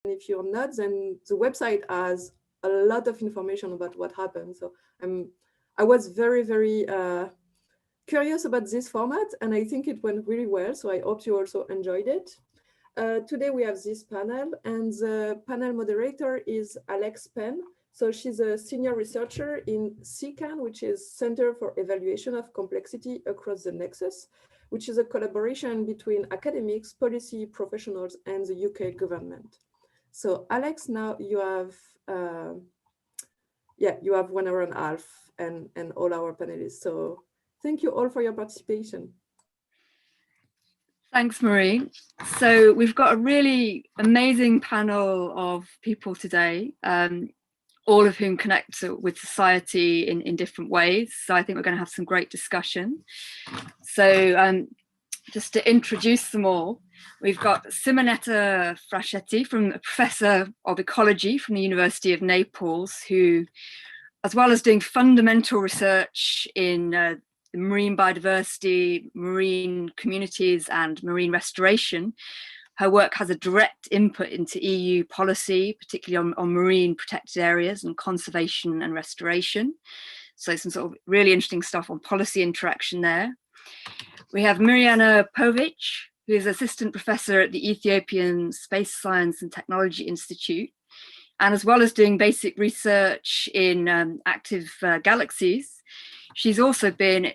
if you're not, then the website has a lot of information about what happened. So I was very, very curious about this format, and I think it went really well. So I hope you also enjoyed it. Today we have this panel, and the panel moderator is Alex Penn. So she's a senior researcher in CCAN, which is Center for Evaluation of Complexity Across the Nexus, which is a collaboration between academics, policy professionals, and the UK government. So Alex, now you have, you have 1 hour and a half and all our panelists. So thank you all for your participation. Thanks, Marie. So we've got a really amazing panel of people today, all of whom connect with society in different ways. So I think we're going to have some great discussion. So just to introduce them all, we've got Simonetta Fraschetti, a professor of ecology from the University of Naples, who, as well as doing fundamental research in marine biodiversity, marine communities, and marine restoration, her work has a direct input into EU policy, particularly on marine protected areas and conservation and restoration. So some sort of really interesting stuff on policy interaction there. We have Mirjana Povic, who is assistant professor at the Ethiopian Space Science and Technology Institute. And as well as doing basic research in active galaxies, she's also been,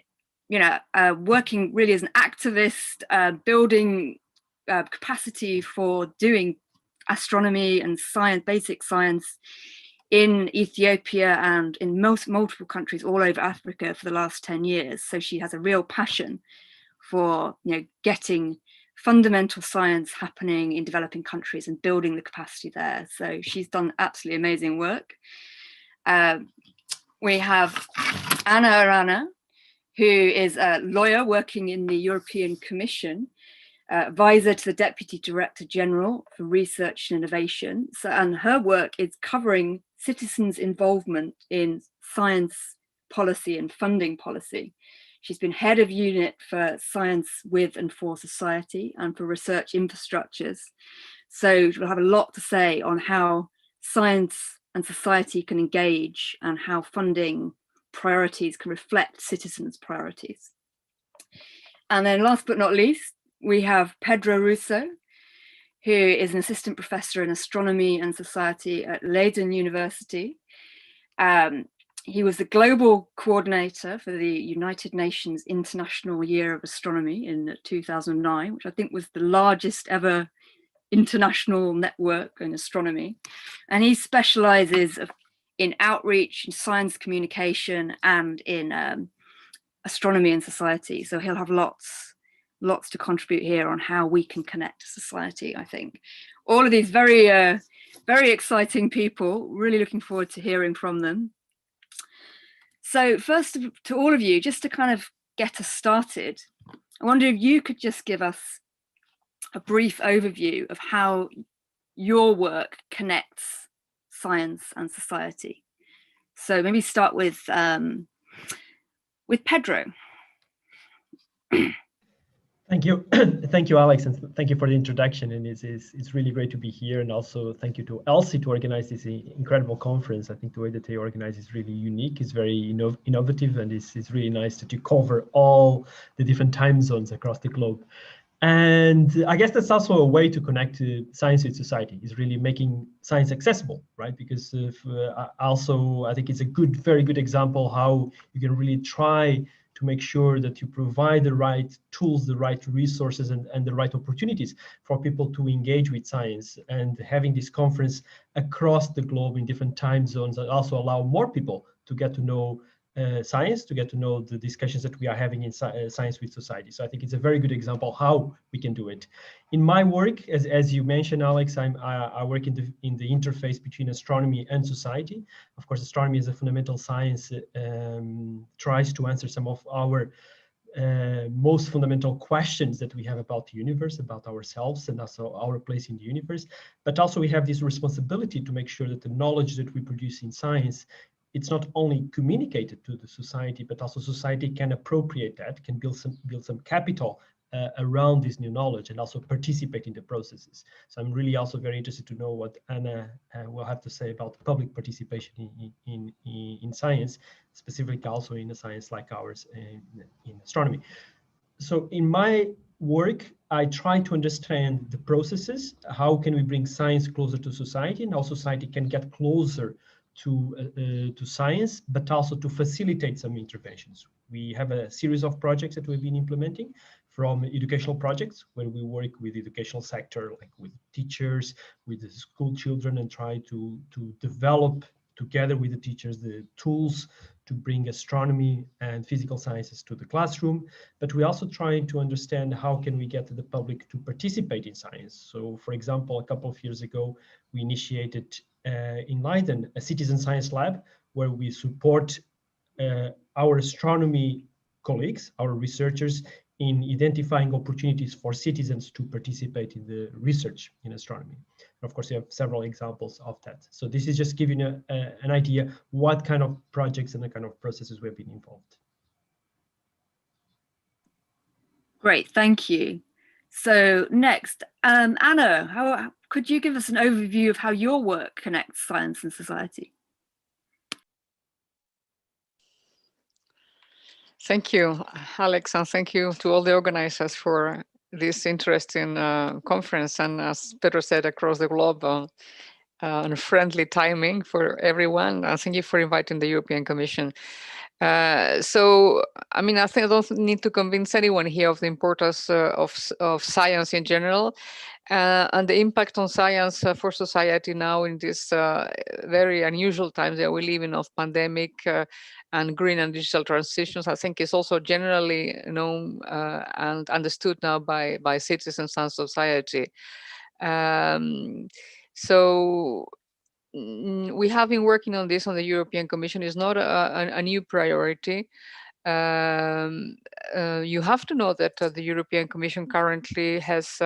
working really as an activist, building capacity for doing astronomy and science, basic science in Ethiopia and in multiple countries all over Africa for the last 10 years. So she has a real passion for getting fundamental science happening in developing countries and building the capacity there. So she's done absolutely amazing work. We have Anna Arana, who is a lawyer working in the European Commission, advisor to the Deputy Director General for Research and Innovation. So, and her work is covering citizens' involvement in science policy and funding policy. She's been head of unit for science with and for society and for research infrastructures. So she'll have a lot to say on how science and society can engage and how funding priorities can reflect citizens' priorities. And then last but not least, we have Pedro Russo, who is an assistant professor in astronomy and society at Leiden University. He was the global coordinator for the United Nations International Year of Astronomy in 2009, which I think was the largest ever international network in astronomy. And he specializes in outreach, in science communication, and in astronomy and society. So he'll have lots to contribute here on how we can connect to society, I think. All of these very exciting people, really looking forward to hearing from them. So first, to all of you, just to kind of get us started, I wonder if you could just give us a brief overview of how your work connects science and society. So maybe start with Pedro. Thank you. Thank you, Alex, and thank you for the introduction. And it's really great to be here. And also thank you to ELSI to organize this incredible conference. I think the way that they organize is really unique. It's very innovative, and it's really nice that you cover all the different time zones across the globe. And I guess that's also a way to connect science with society, is really making science accessible, right? Because also I think it's a very good example how you can really try to make sure that you provide the right tools, the right resources, and the right opportunities for people to engage with science. And having this conference across the globe in different time zones also allow more people to get to know science, to get to know the discussions that we are having in science with society. So I think it's a very good example how we can do it. In my work, as you mentioned, Alex, I work in the interface between astronomy and society. Of course, astronomy as a fundamental science tries to answer some of our most fundamental questions that we have about the universe, about ourselves, and also our place in the universe. But also we have this responsibility to make sure that the knowledge that we produce in science, it's not only communicated to the society, but also society can appropriate that, can build some capital around this new knowledge and also participate in the processes. So I'm really also very interested to know what Anna will have to say about public participation in science, specifically also in a science like ours in astronomy. So in my work, I try to understand the processes. How can we bring science closer to society, and how society can get closer to science, but also to facilitate some interventions. We have a series of projects that we've been implementing, from educational projects where we work with the educational sector, like with teachers, with the school children, and try to develop together with the teachers the tools to bring astronomy and physical sciences to the classroom. But we're also trying to understand how can we get the public to participate in science. So for example, a couple of years ago, we initiated in Leiden a citizen science lab where we support our astronomy colleagues, our researchers, in identifying opportunities for citizens to participate in the research in astronomy. And of course, you have several examples of that. So this is just giving an idea what kind of projects and the kind of processes we've been involved. Great, thank you. So next, Anna, could you give us an overview of how your work connects science and society? Thank you, Alex, and thank you to all the organizers for this interesting conference. And as Pedro said, across the globe, and friendly timing for everyone. And thank you for inviting the European Commission. So, I mean, I think I don't need to convince anyone here of the importance of science in general. And the impact on science for society now in this very unusual times that we live in, of pandemic and green and digital transitions, I think is also generally known and understood now by citizens and society. So we have been working on this on the European Commission. It's not a new priority. You have to know that the European Commission currently has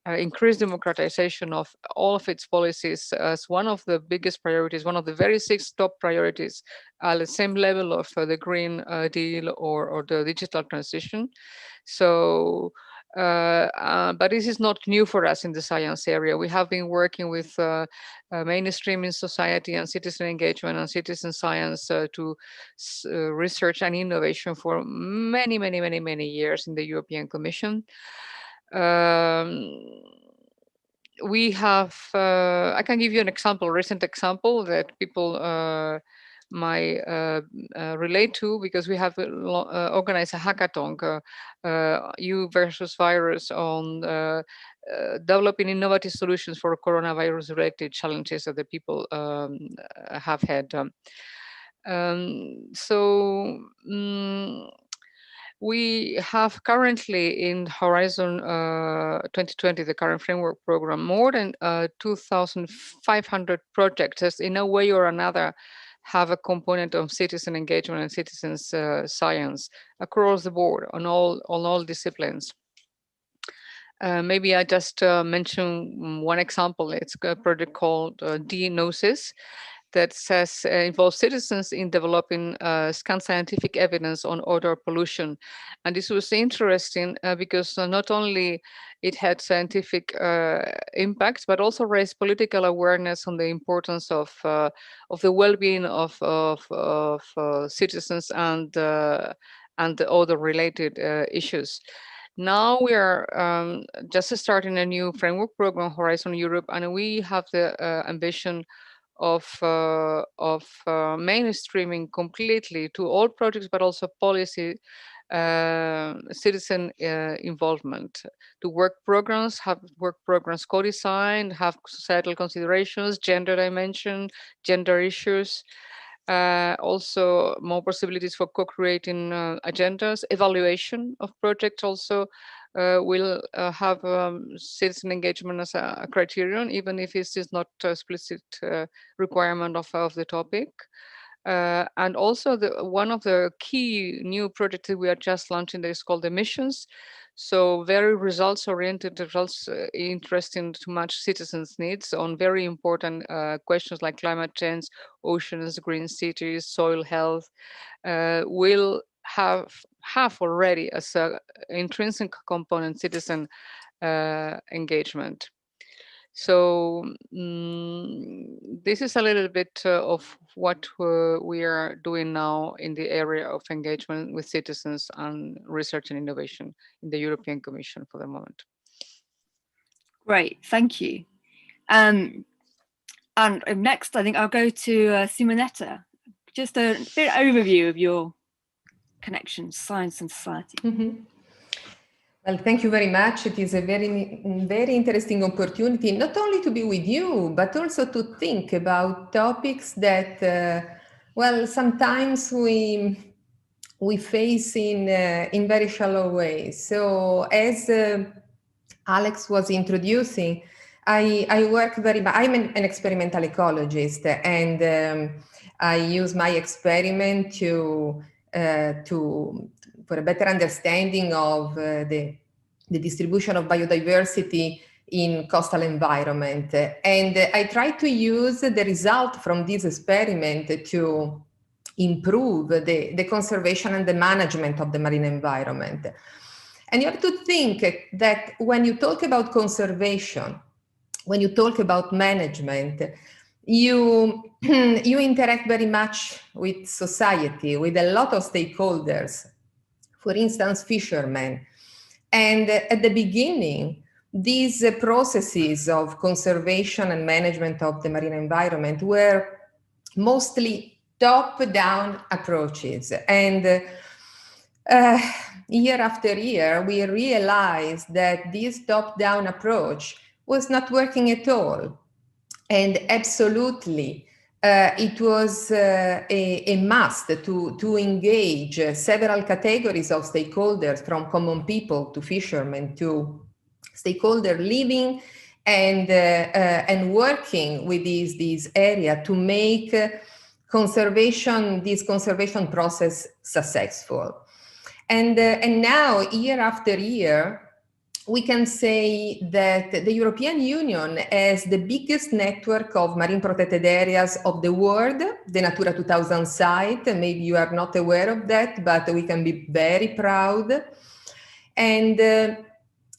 increased democratization of all of its policies as one of the biggest priorities, one of the very 6 top priorities at the same level of the Green Deal or the digital transition. So, but this is not new for us in the science area. We have been working with mainstreaming society and citizen engagement and citizen science to research and innovation for many, many, many, many years in the European Commission. We have, I can give you an example, recent example that people might relate to, because we have organized a hackathon, You versus Virus, on developing innovative solutions for coronavirus related challenges that the people have had. We have currently in Horizon 2020, the current framework program, more than 2,500 projects in a way or another have a component of citizen engagement and citizens science across the board on all disciplines. Maybe I just mention one example. It's a project called D-Gnosis, that says involves citizens in developing scanned scientific evidence on odor pollution. And this was interesting because not only it had scientific impacts, but also raised political awareness on the importance of the well-being of citizens and the other related issues. Now we are just starting a new framework program, Horizon Europe, and we have the ambition of mainstreaming completely to all projects, but also policy, citizen involvement, to work programs, have work programs co-designed, have societal considerations, gender dimension, gender issues, also more possibilities for co-creating agendas, evaluation of projects also will have citizen engagement as a criterion, even if it is not a explicit requirement of the topic. And also one of the key new projects that we are just launching that is called Emissions. So very results-oriented, results interesting to match citizens' needs on very important questions like climate change, oceans, green cities, soil health, will have already as an intrinsic component citizen engagement. So this is a little bit of what we are doing now in the area of engagement with citizens and research and innovation in the European Commission for the moment. Great, thank you. And next, I think I'll go to Simonetta. Just a bit overview of your connections, science and society. Mm-hmm. Well, thank you very much. It is a very, very interesting opportunity, not only to be with you, but also to think about topics that, well, sometimes we face in very shallow ways. So as Alex was introducing, I work very much, I'm an experimental ecologist, and I use my experiment for a better understanding of the distribution of biodiversity in coastal environment. And I try to use the result from this experiment to improve the conservation and the management of the marine environment. And you have to think that when you talk about conservation, when you talk about management, you interact very much with society, with a lot of stakeholders, for instance, fishermen. And at the beginning, these processes of conservation and management of the marine environment were mostly top-down approaches. And year after year, we realized that this top-down approach was not working at all. And absolutely, it was a must to engage several categories of stakeholders, from common people to fishermen to stakeholder living and working with this area to make this conservation process successful. And now, year after year, we can say that the European Union has the biggest network of marine protected areas of the world, the Natura 2000 site. Maybe you are not aware of that, but we can be very proud. And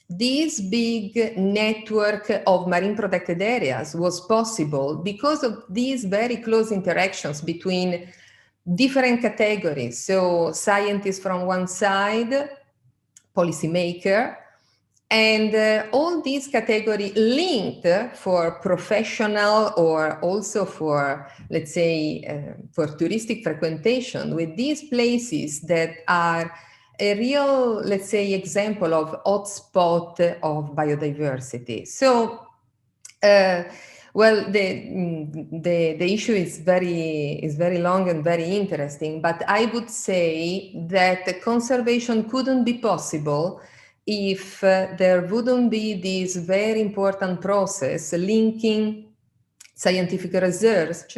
this big network of marine protected areas was possible because of these very close interactions between different categories. So scientists from one side, policymaker, and all these categories linked for professional or also for, let's say, for touristic frequentation with these places that are a real, let's say, example of hotspot of biodiversity. So, well, the issue is very long and very interesting, but I would say that conservation couldn't be possible if there wouldn't be this very important process linking scientific research,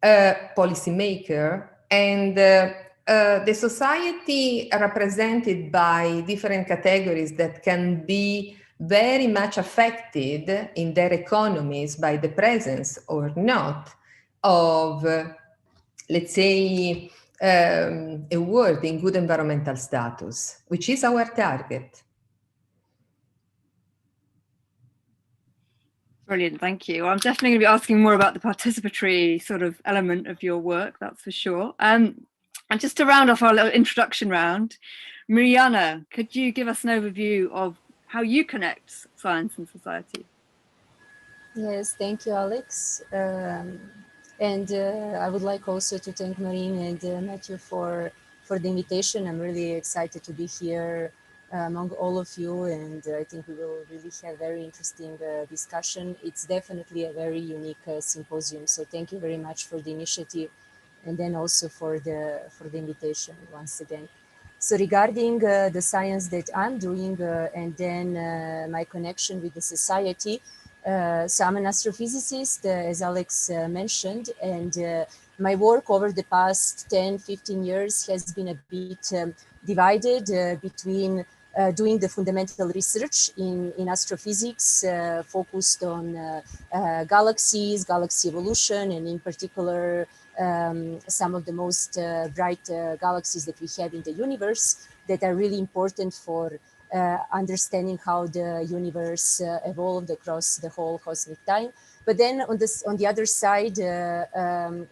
policymaker, and the society represented by different categories that can be very much affected in their economies by the presence or not of, let's say, a world in good environmental status, which is our target. Brilliant, thank you. Well, I'm definitely going to be asking more about the participatory sort of element of your work, that's for sure. And just to round off our little introduction round, Mariana, could you give us an overview of how you connect science and society? Yes, thank you, Alex. And I would like also to thank Marine and Matthew for the invitation. I'm really excited to be here among all of you, and I think we will really have very interesting discussion. It's definitely a very unique symposium, so thank you very much for the initiative, and then also for the invitation once again. So regarding the science that I'm doing and then my connection with the society, so I'm an astrophysicist, as Alex mentioned, and my work over the past 10-15 years has been a bit divided between doing the fundamental research in astrophysics, focused on galaxies, galaxy evolution, and in particular some of the most bright galaxies that we have in the universe that are really important for understanding how the universe evolved across the whole cosmic time. But then on the other side,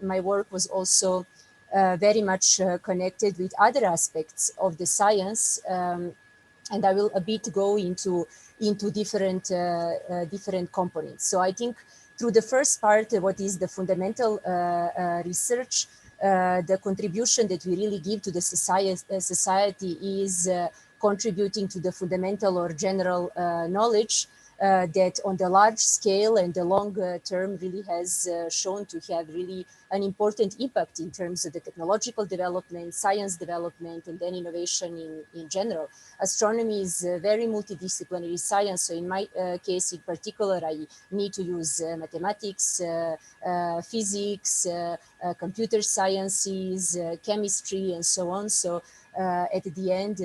my work was also very much connected with other aspects of the science, and I will a bit go into different components. So I think through the first part, what is the fundamental research, the contribution that we really give to the society is contributing to the fundamental or general knowledge that on the large scale and the long term really has shown to have really an important impact in terms of the technological development, science development, and then innovation in general. Astronomy is a very multidisciplinary science. So in my case in particular, I need to use mathematics, physics, computer sciences, chemistry, and so on. So at the end,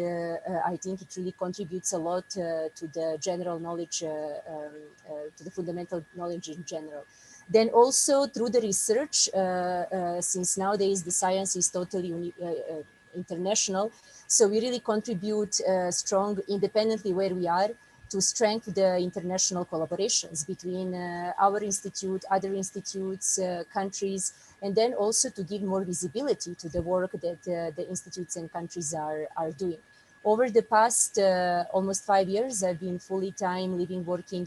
I think it really contributes a lot to the general knowledge, to the fundamental knowledge in general. Then also through the research, since nowadays the science is totally international, so we really contribute strong independently where we are to strengthen the international collaborations between our institute, other institutes, countries, and then also to give more visibility to the work that the institutes and countries are doing. Over the past almost 5 years, I've been fully time living, working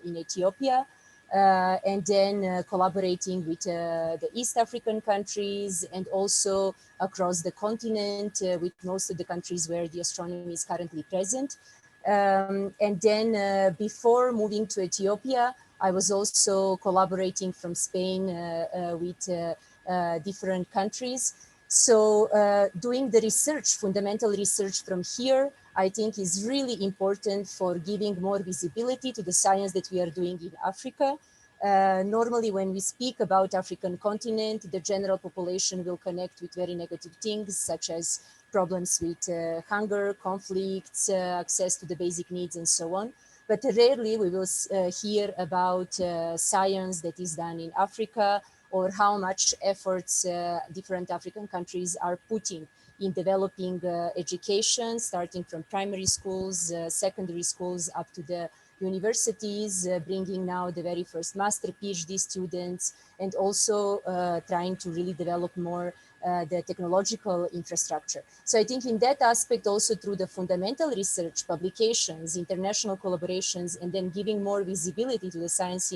in Ethiopia, and then collaborating with the East African countries and also across the continent with most of the countries where the astronomy is currently present. And then before moving to Ethiopia, I was also collaborating from Spain with different countries. So doing the research, fundamental research from here, I think is really important for giving more visibility to the science that we are doing in Africa. Normally, when we speak about African continent, the general population will connect with very negative things, such as problems with hunger, conflicts, access to the basic needs, and so on. But rarely we will hear about science that is done in Africa, or how much efforts different African countries are putting in developing education, starting from primary schools, secondary schools, up to the universities, bringing now the very first master PhD students, and also trying to really develop more the technological infrastructure. So I think in that aspect, also through the fundamental research, publications, international collaborations, and then giving more visibility to the science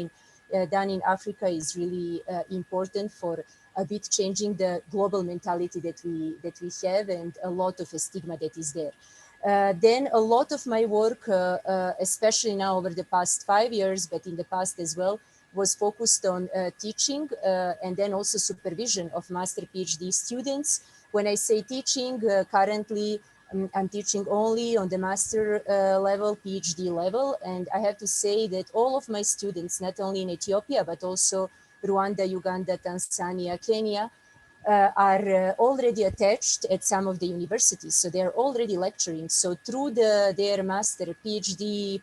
done in Africa is really important for a bit changing the global mentality that we have, and a lot of a stigma that is there. Then a lot of my work, especially now over the past 5 years, but in the past as well, was focused on teaching and then also supervision of master PhD students. When I say teaching, currently I'm teaching only on the master level, PhD level. And I have to say that all of my students, not only in Ethiopia, but also Rwanda, Uganda, Tanzania, Kenya, are already attached at some of the universities. So they're already lecturing. So through their master PhD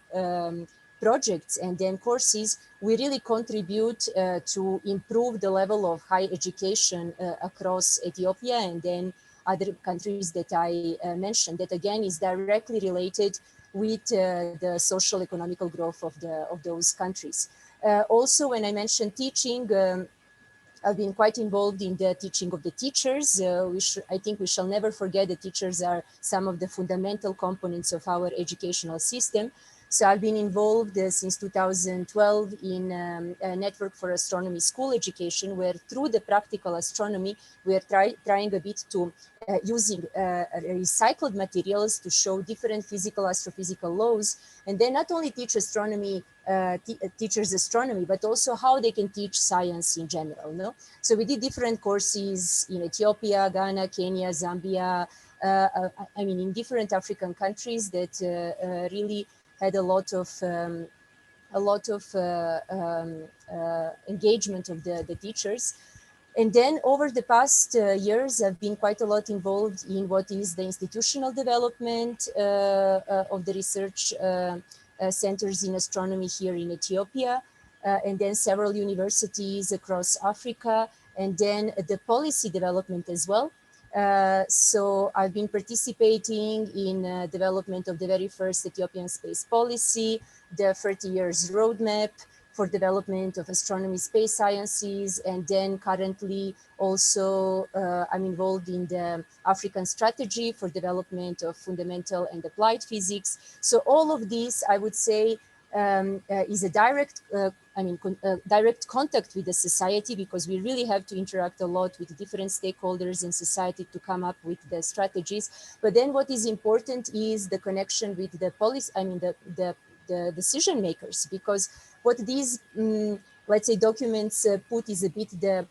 projects and then courses, we really contribute to improve the level of higher education across Ethiopia and then other countries that I mentioned, that again is directly related with the social economical growth of those countries. Also, when I mentioned teaching, I've been quite involved in the teaching of the teachers. I think we shall never forget that teachers are some of the fundamental components of our educational system. So I've been involved since 2012 in a network for astronomy school education, where through the practical astronomy, we are trying a bit to using recycled materials to show different physical, astrophysical laws, and then not only teach astronomy, teachers astronomy, but also how they can teach science in general. No? So we did different courses in Ethiopia, Ghana, Kenya, Zambia, I mean, in different African countries that really had a lot of engagement of the teachers. And then over the past years, I've been quite a lot involved in what is the institutional development of the research centers in astronomy here in Ethiopia, and then several universities across Africa. and then the policy development as well. So I've been participating in development of the very first Ethiopian space policy, the 30 years roadmap for development of astronomy, space sciences, and then currently also I'm involved in the African strategy for development of fundamental and applied physics. So all of this, I would say, is a direct, direct contact with the society, because we really have to interact a lot with different stakeholders in society to come up with the strategies. But then what is important is the connection with the policy, the decision makers, because what these, let's say, documents put is a bit the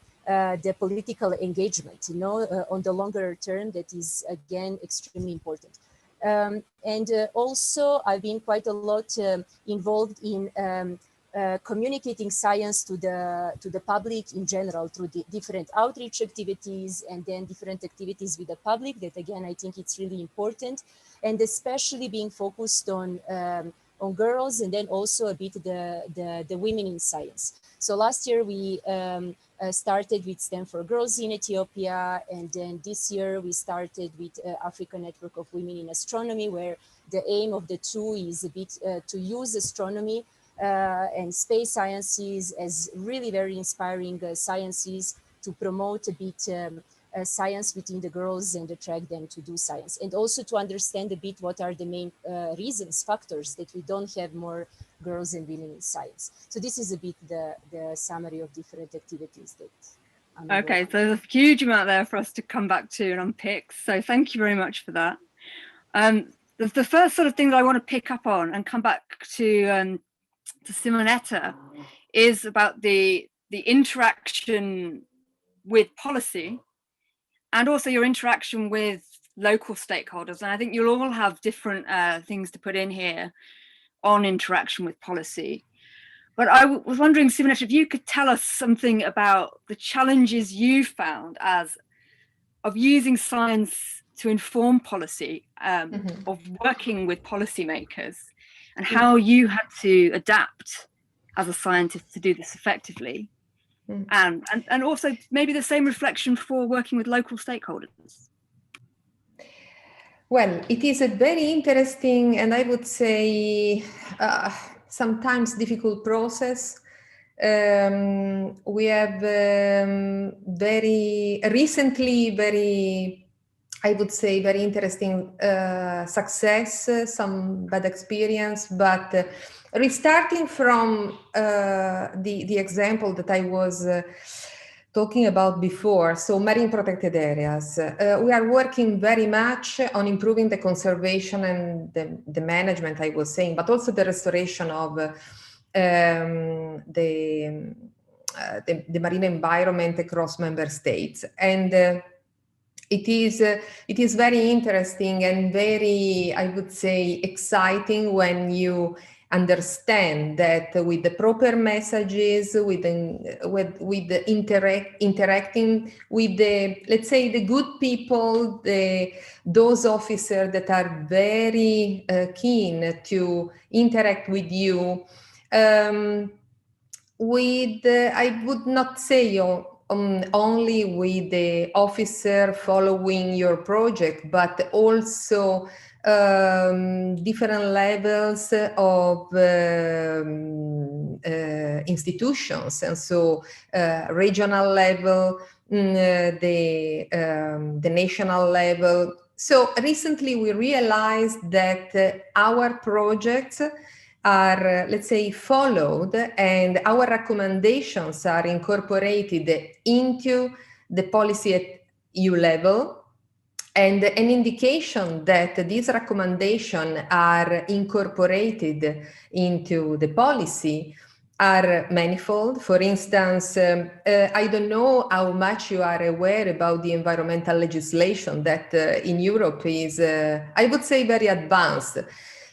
political engagement, on the longer term, that is, again, extremely important. And also, I've been quite a lot involved in communicating science to the public in general through the different outreach activities and then different activities with the public. That, again, I think it's really important, and especially being focused on girls, and then also a bit the women in science. So last year we started with STEM for Girls in Ethiopia, and then this year we started with African Network of Women in Astronomy, where the aim of the two is a bit to use astronomy and space sciences as really very inspiring sciences to promote a bit science within the girls and attract them to do science, and also to understand a bit what are the main reasons, factors that we don't have more girls and women in science. So this is a bit the summary of different activities that I'm involved in. Okay, so there's a huge amount there for us to come back to and unpick. So thank you very much for that. The first sort of thing that I want to pick up on and come back to Simonetta is about the interaction with policy, and also your interaction with local stakeholders. And I think you'll all have different things to put in here on interaction with policy. But I was wondering, Simonetta, if you could tell us something about the challenges you found of using science to inform policy, of working with policymakers, and how you had to adapt as a scientist to do this effectively. And also maybe the same reflection for working with local stakeholders. Well, it is a very interesting, and I would say sometimes difficult process. We have very I would say, very interesting success, some bad experience, but restarting from the example that I was talking about before, so marine protected areas, we are working very much on improving the conservation and the management, I was saying, but also the restoration of the marine environment across member states. And it is very interesting and very, I would say, exciting when you understand that with the proper messages, interacting with the, let's say, the good people, those officers that are very keen to interact with you, I would not say only with the officer following your project, but also different levels of institutions, and so regional level, the national level. So recently we realized that our projects are, let's say, followed, and our recommendations are incorporated into the policy at EU level, and an indication that these recommendations are incorporated into the policy are manifold. For instance, I don't know how much you are aware about the environmental legislation that in Europe is, I would say, very advanced.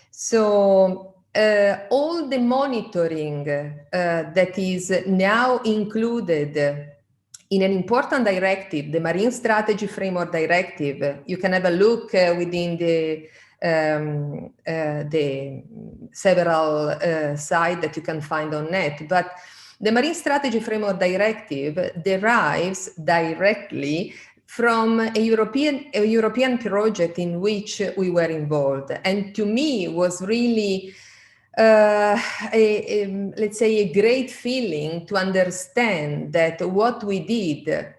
So all the monitoring that is now included in an important directive, the Marine Strategy Framework Directive, you can have a look within the several sites that you can find on net. But The Marine Strategy Framework Directive derives directly from a European project in which we were involved. And to me was really, let's say, a great feeling to understand that what we did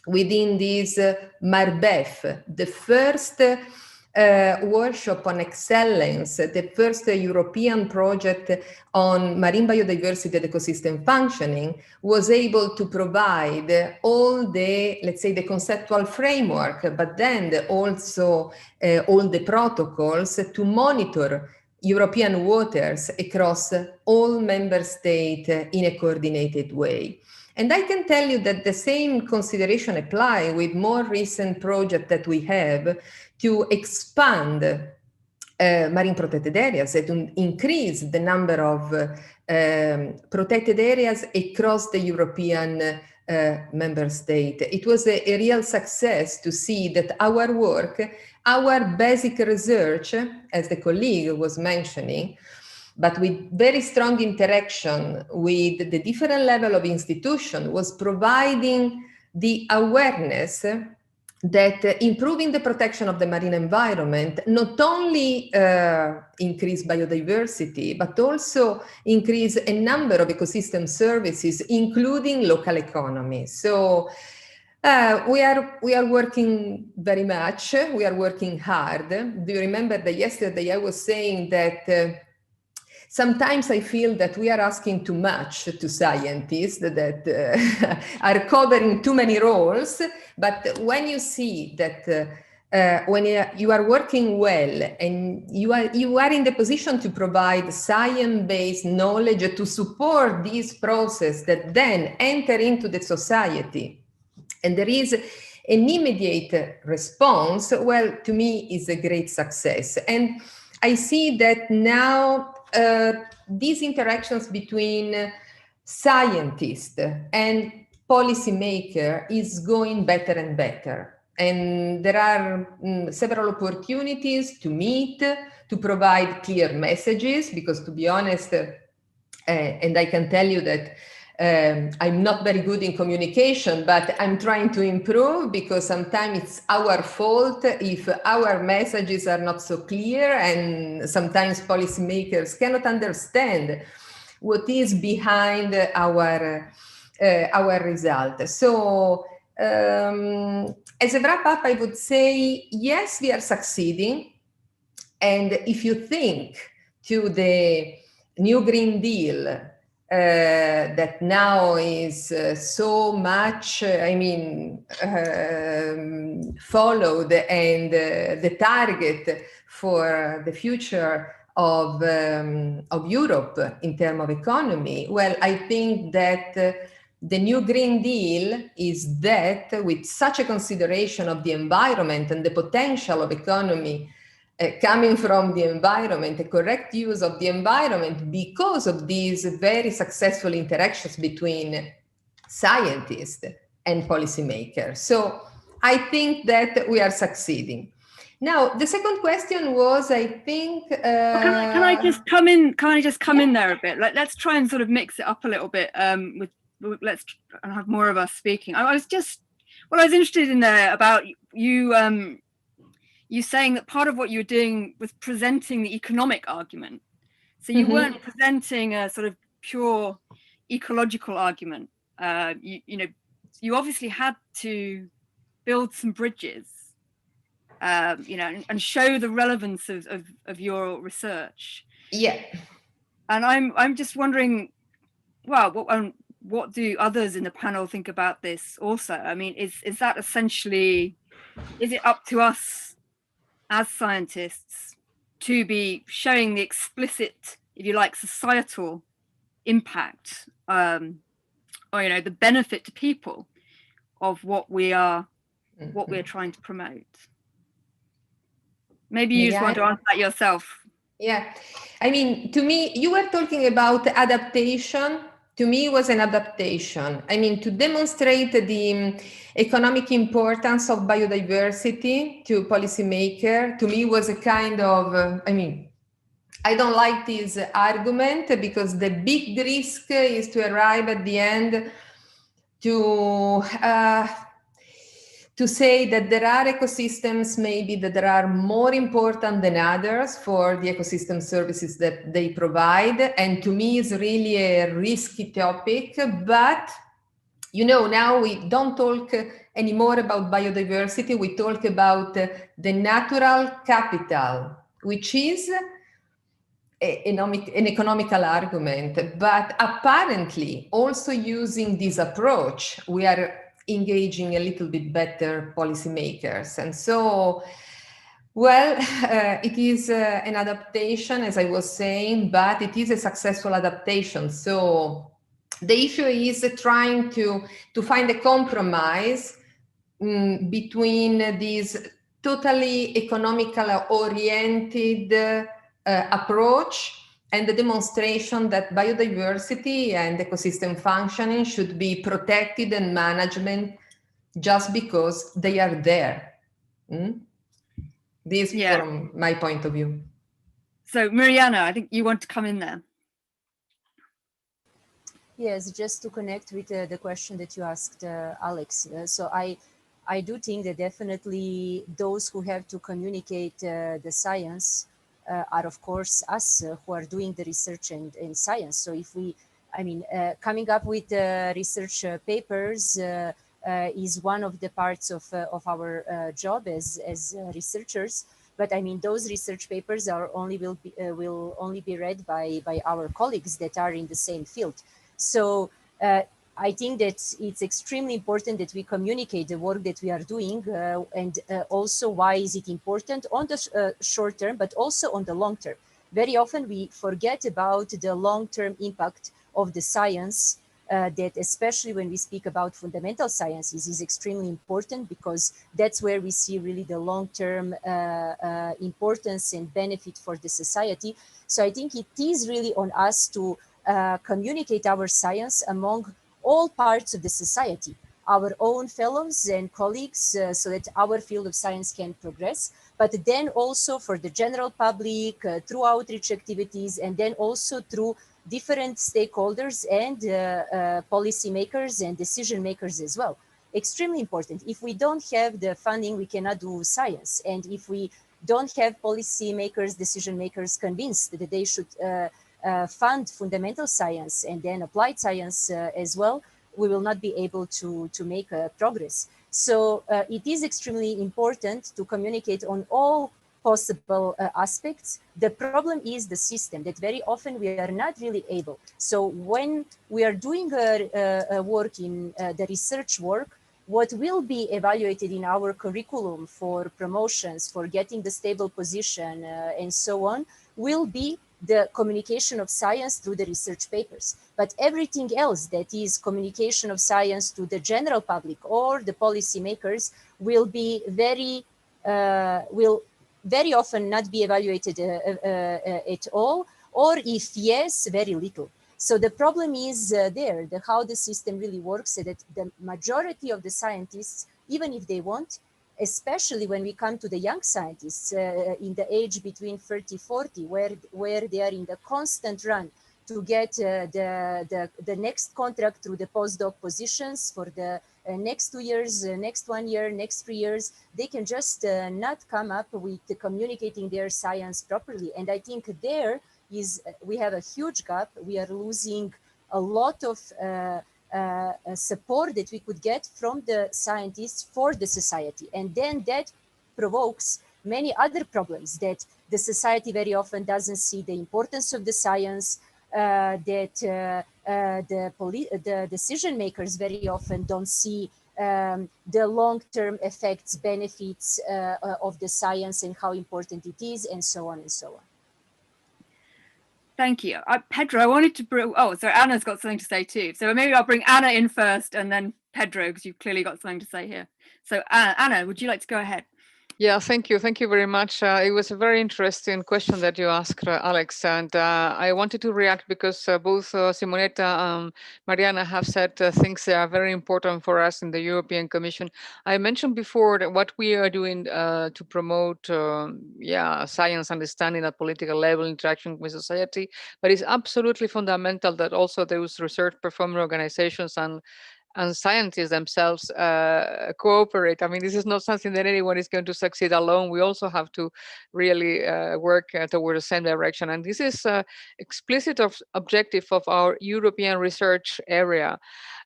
within this MARBEF, the first workshop on excellence, the first European project on marine biodiversity and ecosystem functioning, was able to provide all the, let's say, the conceptual framework, but then also all the protocols to monitor European waters across all member states in a coordinated way. And I can tell you that the same consideration apply with more recent project that we have to expand marine protected areas and to increase the number of protected areas across the European member state. It was a real success to see that our work, our basic research, as the colleague was mentioning, but with very strong interaction with the different level of institution, was providing the awareness that improving the protection of the marine environment not only increase biodiversity, but also increase a number of ecosystem services, including local economy. So we are working very much, we are working hard. Do you remember that yesterday I was saying that sometimes I feel that we are asking too much to scientists that are covering too many roles. But when you see that when you are working well and you are in the position to provide science-based knowledge to support this process that then enter into the society, and there is an immediate response, well, to me is a great success. And I see that now these interactions between scientists and policymaker is going better and better. And there are several opportunities to meet, to provide clear messages, because to be honest, and I can tell you that I'm not very good in communication, but I'm trying to improve, because sometimes it's our fault if our messages are not so clear, and sometimes policymakers cannot understand what is behind our result. So as a wrap up, I would say, yes, we are succeeding. And if you think to the new Green Deal, that now is so much, followed, and the target for the future of Europe in terms of economy, well, I think that the new Green Deal is that, with such a consideration of the environment and the potential of economy coming from the environment, a correct use of the environment, because of these very successful interactions between scientists and policymakers. So I think that we are succeeding. Now, the second question was, I think... Can I just come in? Can I just come in there a bit? Let's try and sort of mix it up a little bit. Let's have more of us speaking. I was interested in there about you. You saying that part of what you were doing was presenting the economic argument. So you weren't presenting a sort of pure ecological argument. You obviously had to build some bridges, and show the relevance of your research. Yeah. And I'm just wondering, well, what do others in the panel think about this also? I mean, is that essentially, is it up to us as scientists to be showing the explicit, if you like, societal impact, or the benefit to people of what we are trying to promote? Maybe you just want to answer that yourself. Yeah, I mean, to me, you were talking about adaptation. To me, it was an adaptation. I mean, to demonstrate the economic importance of biodiversity to policymaker, to me was a kind of, I don't like this argument because the big risk is to arrive at the end to say that there are ecosystems maybe that are more important than others for the ecosystem services that they provide. And to me, it's really a risky topic. But, you know, now we don't talk anymore about biodiversity. We talk about the natural capital, which is an economical argument. But apparently, also using this approach, we are engaging a little bit better policymakers. And so, well, it is an adaptation, as I was saying, but it is a successful adaptation. So the issue is trying to find a compromise between these totally economical oriented approach and the demonstration that biodiversity and ecosystem functioning should be protected and management just because they are there. This from my point of view. So Mariana, I think you want to come in there. Yes, just to connect with the question that you asked, Alex. So I do think that definitely those who have to communicate the science are, of course, us who are doing the research and science. So if we, I mean, coming up with research papers is one of the parts of our job as researchers. But I mean, those research papers are will only be read by our colleagues that are in the same field. So I think that it's extremely important that we communicate the work that we are doing and also why is it important on the short term, but also on the long term. Very often we forget about the long-term impact of the science that especially when we speak about fundamental sciences is extremely important because that's where we see really the long-term importance and benefit for the society. So I think it is really on us to communicate our science among all parts of the society, our own fellows and colleagues, so that our field of science can progress, but then also for the general public through outreach activities, and then also through different stakeholders and policymakers and decision makers as well. Extremely important. If we don't have the funding, we cannot do science. And if we don't have policymakers, decision makers convinced that they should fund fundamental science and then applied science as well, we will not be able to make progress. So it is extremely important to communicate on all possible aspects. The problem is the system that very often we are not really able. So when we are doing work in the research work, what will be evaluated in our curriculum for promotions, for getting the stable position and so on, will be the communication of science through the research papers. But everything else that is communication of science to the general public or the policymakers will be will very often not be evaluated at all, or if yes, very little. So the problem is how the system really works, so that the majority of the scientists, even if they want, especially when we come to the young scientists in the age between 30-40, where they are in the constant run to get the next contract through the postdoc positions for the next 2 years, next 1 year, next 3 years, they can just not come up with communicating their science properly. And I think we have a huge gap. We are losing a lot of support that we could get from the scientists for the society. And then that provokes many other problems, that the society very often doesn't see the importance of the science, that the decision makers very often don't see the long-term effects, benefits of the science and how important it is, and so on and so on. Thank you. Pedro, I wanted to bring, so Anna's got something to say too. So maybe I'll bring Anna in first and then Pedro, because you've clearly got something to say here. So Anna, would you like to go ahead? Yeah, thank you. Thank you very much. It was a very interesting question that you asked, Alex. And I wanted to react because both Simonetta and Mariana have said things that are very important for us in the European Commission. I mentioned before that what we are doing to promote science understanding at political level, interaction with society, but it's absolutely fundamental that also those research performing organizations and scientists themselves cooperate. I mean, this is not something that anyone is going to succeed alone. We also have to really work toward the same direction. And this is explicit objective of our European research area.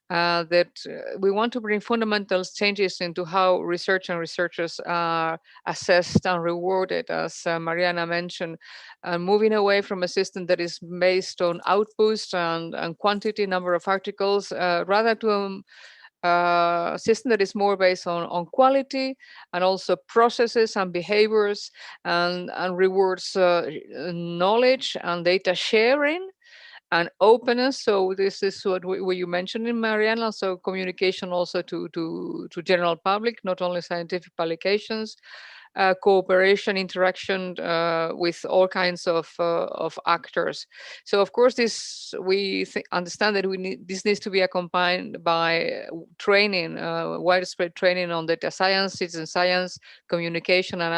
That we want to bring fundamental changes into how research and researchers are assessed and rewarded, as Mariana mentioned, and moving away from a system that is based on output and quantity, number of articles, rather to a system that is more based on quality and also processes and behaviors and rewards knowledge and data sharing and openness. So this is what you mentioned in Mariana. So communication also to general public, not only scientific publications, cooperation, interaction with all kinds of actors. So of course, this we understand that this needs to be accompanied by training, widespread training on data science, citizen science, communication, and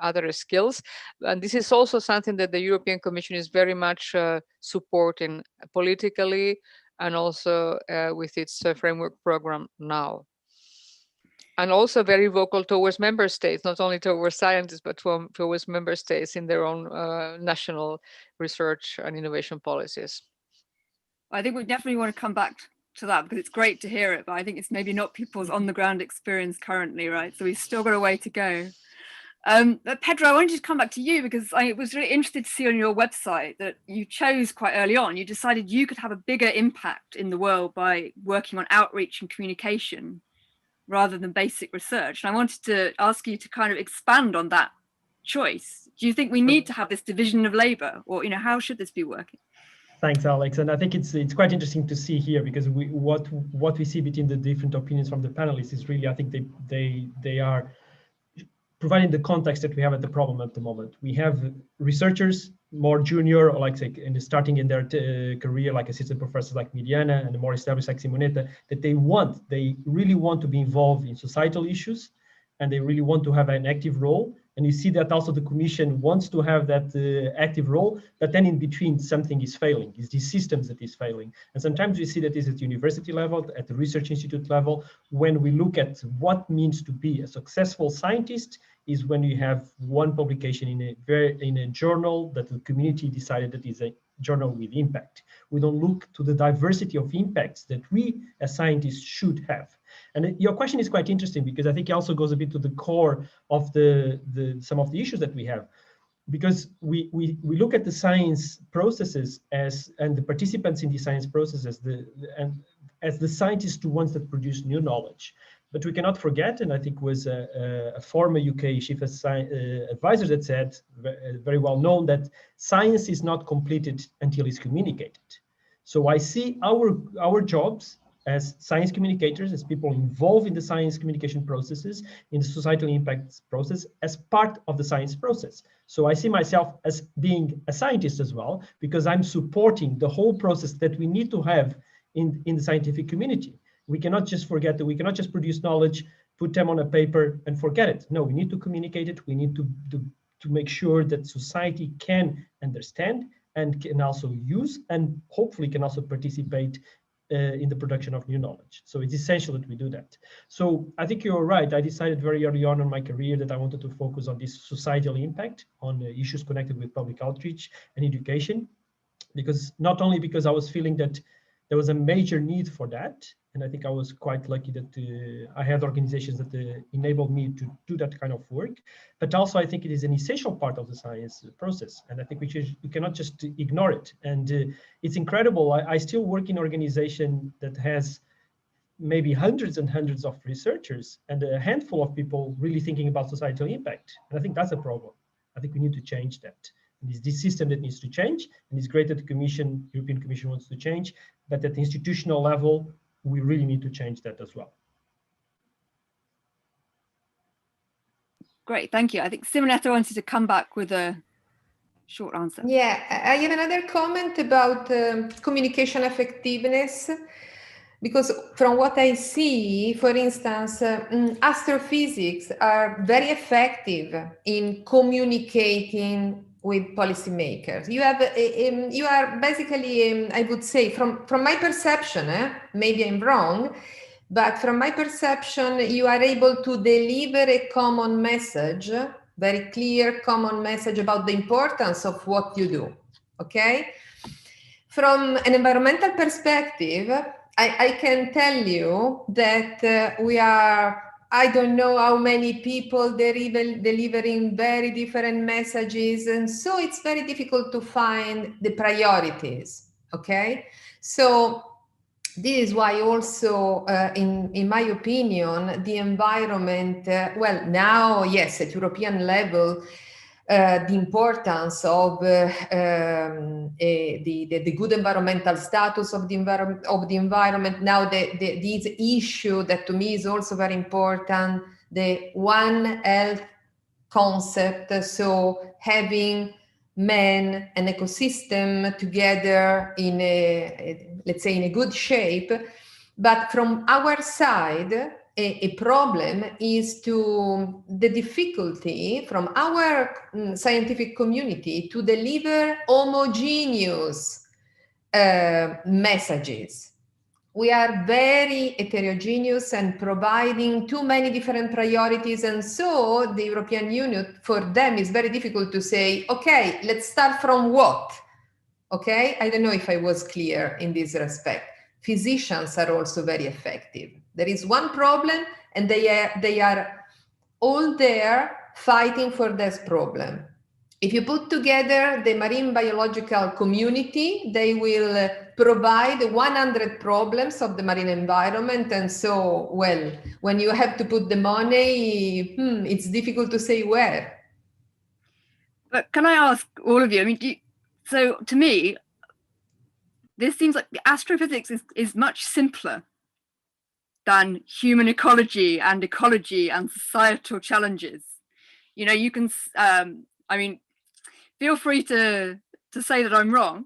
other skills. And this is also something that the European Commission is very much supporting politically and also with its framework program now. And also very vocal towards member states, not only towards scientists, but towards member states in their own national research and innovation policies. I think we definitely want to come back to that because it's great to hear it, but I think it's maybe not people's on the ground experience currently, right? So we've still got a way to go. But Pedro, I wanted to come back to you because I was really interested to see on your website that you chose quite early on, you decided you could have a bigger impact in the world by working on outreach and communication rather than basic research. And I wanted to ask you to kind of expand on that choice. Do you think we need to have this division of labor, or how should this be working? Thanks, Alex. And I think it's quite interesting to see here because what we see between the different opinions from the panelists is really, I think they are providing the context that we have at the problem at the moment. We have researchers more junior, or like say, starting in their career, like assistant professors like Mariana, and the more established like Simonetta, that they really want to be involved in societal issues, and they really want to have an active role. And you see that also the Commission wants to have that active role, but then in between something is failing. It's these systems that is failing. And sometimes we see that is at university level, at the research institute level, when we look at what means to be a successful scientist, is when you have one publication in a journal that the community decided that is a journal with impact. We don't look to the diversity of impacts that we as scientists should have. And your question is quite interesting because I think it also goes a bit to the core of some of the issues that we have. Because we look at the science processes and the participants in the science processes as the scientists, the ones that produce new knowledge. But we cannot forget, and I think was a former UK chief advisor that said, very well known, that science is not completed until it's communicated. So I see our jobs as science communicators, as people involved in the science communication processes, in the societal impacts process, as part of the science process. So I see myself as being a scientist as well, because I'm supporting the whole process that we need to have in the scientific community. We cannot just forget that we cannot just produce knowledge, put them on a paper and forget it. No, we need to communicate it. We need to make sure that society can understand and can also use and hopefully can also participate in the production of new knowledge. So it's essential that we do that. So I think you're right. I decided very early on in my career that I wanted to focus on this societal impact, on issues connected with public outreach and education, because not only because I was feeling that there was a major need for that, and I think I was quite lucky that I had organizations that enabled me to do that kind of work, but also I think it is an essential part of the science process, and I think we cannot just ignore it. And it's incredible. I still work in an organization that has maybe hundreds and hundreds of researchers and a handful of people really thinking about societal impact, and I think that's a problem. I think we need to change that. And it's this system that needs to change, and it's great that the European Commission wants to change, but at the institutional level, we really need to change that as well. Great, thank you. I think Simonetta wanted to come back with a short answer. Yeah, I have another comment about communication effectiveness, because from what I see, for instance, astrophysics are very effective in communicating with policymakers. You are basically, I would say, from my perception, maybe I'm wrong, but from my perception, you are able to deliver a common message, very clear common message about the importance of what you do, okay? From an environmental perspective, I can tell you that we are, I don't know how many people delivering very different messages, and so it's very difficult to find the priorities, okay? So this is why also, in my opinion, the environment, well, now, yes, at European level, the importance of the good environmental status of the environment. Now, this issue that to me is also very important, the One Health concept. So having man and ecosystem together in a, let's say, in a good shape. But from our side, a problem is to the difficulty from our scientific community to deliver homogeneous messages. We are very heterogeneous and providing too many different priorities. And so the European Union, for them, is very difficult to say, okay, let's start from what? Okay, I don't know if I was clear in this respect. Physicians are also very effective. There is one problem and they are all there fighting for this problem. If you put together the marine biological community, they will provide 100 problems of the marine environment. And so, well, when you have to put the money, it's difficult to say where. But can I ask all of you, I mean, so to me, this seems like astrophysics is much simpler than human ecology and societal challenges. You know, you can, I mean, feel free to say that I'm wrong,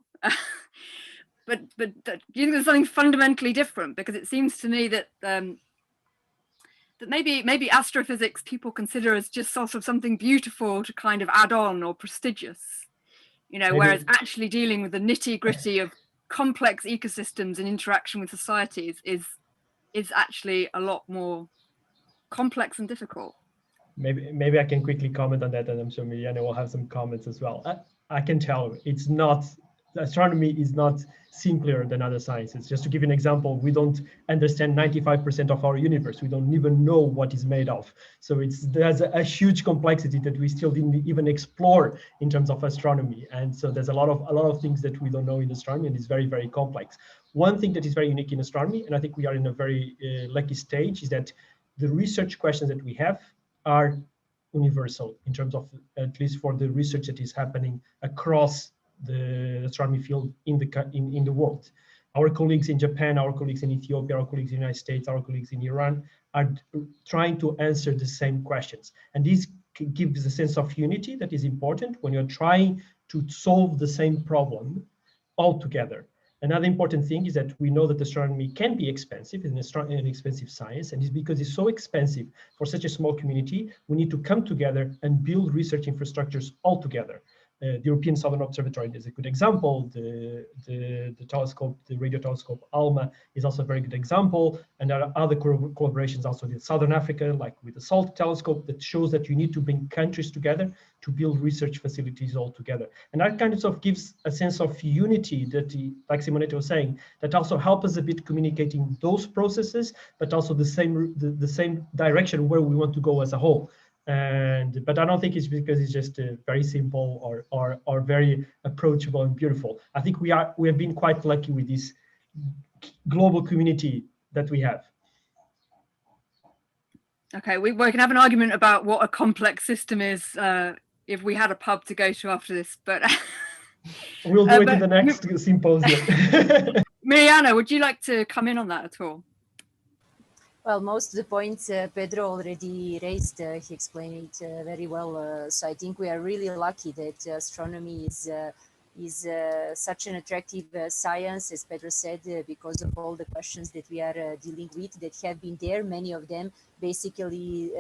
but do you think there's something fundamentally different? Because it seems to me that that maybe astrophysics people consider as just sort of something beautiful to kind of add on or prestigious, you know, whereas actually dealing with the nitty-gritty of complex ecosystems and interaction with societies is actually a lot more complex and difficult. Maybe I can quickly comment on that, and I'm sure Mirjana will have some comments as well. I can tell it's not, astronomy is not simpler than other sciences. Just to give you an example, we don't understand 95% of our universe. We don't even know what is made of. So there's a huge complexity that we still didn't even explore in terms of astronomy. And so there's a lot of things that we don't know in astronomy, and it's very, very complex. One thing that is very unique in astronomy, and I think we are in a very lucky stage, is that the research questions that we have are universal in terms of, at least for the research that is happening across the astronomy field in the world. Our colleagues in Japan, our colleagues in Ethiopia, our colleagues in the United States, our colleagues in Iran are trying to answer the same questions. And this gives a sense of unity that is important when you're trying to solve the same problem all together. Another important thing is that we know that astronomy can be expensive, it's an expensive science, and it's because it's so expensive for such a small community, we need to come together and build research infrastructures all together. The European Southern Observatory is a good example. The telescope, the radio telescope ALMA is also a very good example. And there are other collaborations also in Southern Africa, like with the SALT telescope, that shows that you need to bring countries together to build research facilities all together. And that kind of gives a sense of unity that, like Simonetta was saying, that also help us a bit communicating those processes, but also the same direction where we want to go as a whole. But I don't think it's because it's just very simple or very approachable and beautiful. I think we have been quite lucky with this global community that we have. Okay, we can have an argument about what a complex system is if we had a pub to go to after this, but we'll do it in the next symposium. Mirjana, would you like to come in on that at all? Well, most of the points Pedro already raised, he explained it very well. So I think we are really lucky that astronomy is such an attractive science, as Pedro said, because of all the questions that we are dealing with that have been there, many of them basically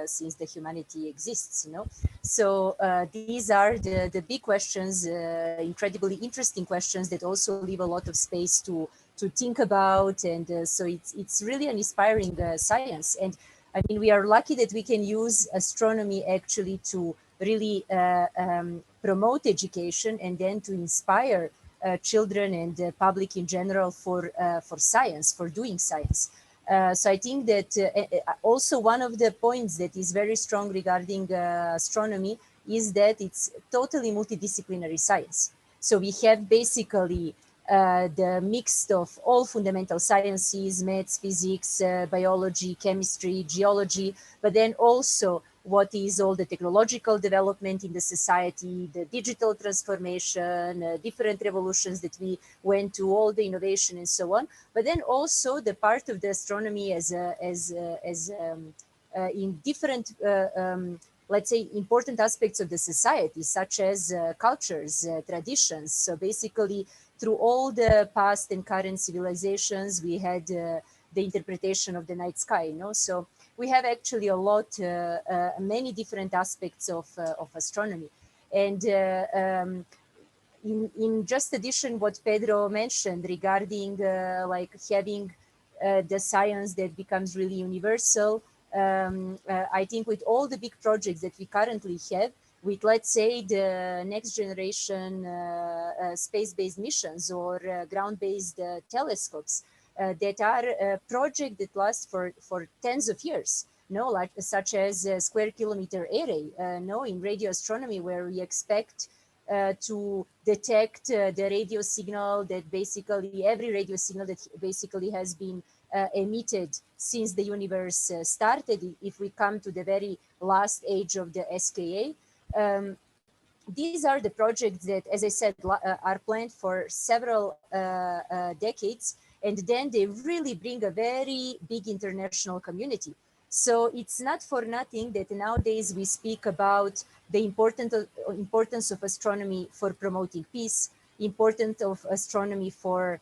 since the humanity exists, you know. So these are the big questions, incredibly interesting questions that also leave a lot of space to think about, and so it's really an inspiring science. And I mean, we are lucky that we can use astronomy actually to really promote education and then to inspire children and the public in general for science, for doing science. So I think that also one of the points that is very strong regarding astronomy is that it's totally multidisciplinary science. So we have basically the mix of all fundamental sciences, maths, physics, biology, chemistry, geology, but then also what is all the technological development in the society, the digital transformation, different revolutions that we went to, all the innovation and so on. But then also the part of the astronomy as in different let's say, important aspects of the society, such as cultures, traditions. So basically, through all the past and current civilizations, we had the interpretation of the night sky, you know? So we have actually a lot, many different aspects of astronomy. And in just addition, what Pedro mentioned regarding like having the science that becomes really universal, I think with all the big projects that we currently have, with let's say the next generation space-based missions or ground-based telescopes that are projects that last for tens of years, no, like such as square kilometer array, no, in radio astronomy, where we expect to detect the radio signal that basically every radio signal that basically has been emitted since the universe started, if we come to the very last age of the SKA. These are the projects that, as I said, are planned for several decades, and then they really bring a very big international community. So it's not for nothing that nowadays we speak about the importance of astronomy for promoting peace, importance of astronomy for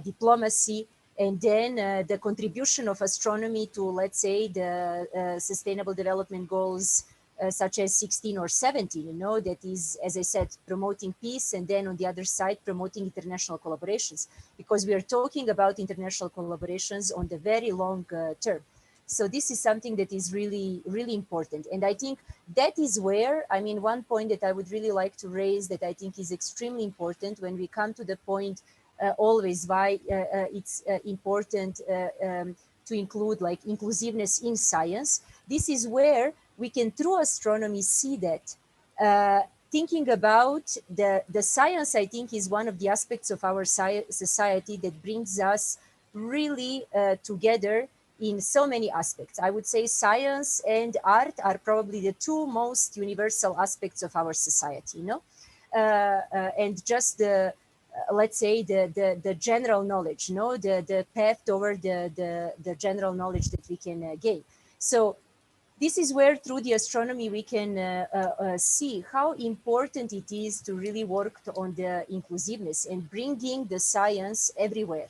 diplomacy, and then the contribution of astronomy to, let's say, the Sustainable Development Goals such as 16 or 17, you know, that is, as I said, promoting peace, and then on the other side, promoting international collaborations, because we are talking about international collaborations on the very long term. So this is something that is really, really important. And I think that is where, I mean, one point that I would really like to raise that I think is extremely important when we come to the point always why it's important to include like inclusiveness in science. This is where we can, through astronomy, see that thinking about the science, I think, is one of the aspects of our society that brings us really together in so many aspects. I would say science and art are probably the two most universal aspects of our society, you know? And just the, let's say, the general knowledge, you know, the path toward the general knowledge that we can gain. So this is where through the astronomy we can see how important it is to really work on the inclusiveness and bringing the science everywhere,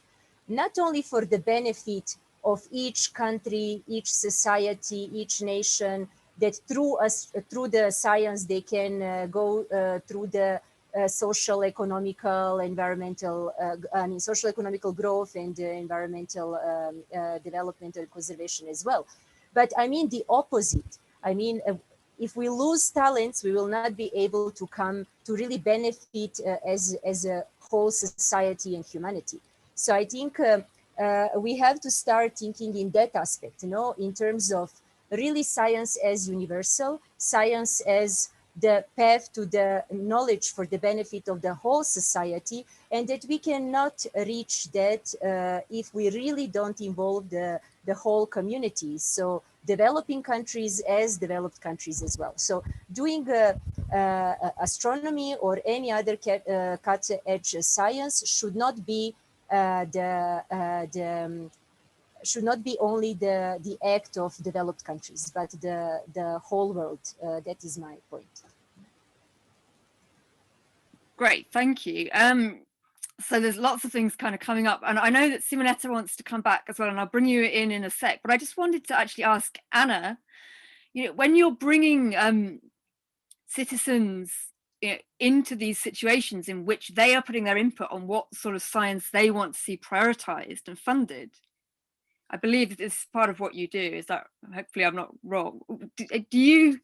not only for the benefit of each country, each society, each nation, that through the science they can go through the social, economical, environmental, I mean, social, economical growth and environmental development and conservation as well. But I mean the opposite. I mean, if we lose talents, we will not be able to come to really benefit as a whole society and humanity. So I think we have to start thinking in that aspect, you know, in terms of really science as universal, science as the path to the knowledge for the benefit of the whole society, and that we cannot reach that if we really don't involve the whole community. So developing countries as developed countries as well. So doing astronomy or any other cutting edge science should not be should not be only the act of developed countries, but the whole world. That is my point. Great, thank you. So there's lots of things kind of coming up, and I know that Simonetta wants to come back as well, and I'll bring you in a sec, but I just wanted to actually ask Anna, you know, when you're bringing citizens, you know, into these situations in which they are putting their input on what sort of science they want to see prioritized and funded, I believe this is part of what you do. Is that, hopefully I'm not wrong? Do you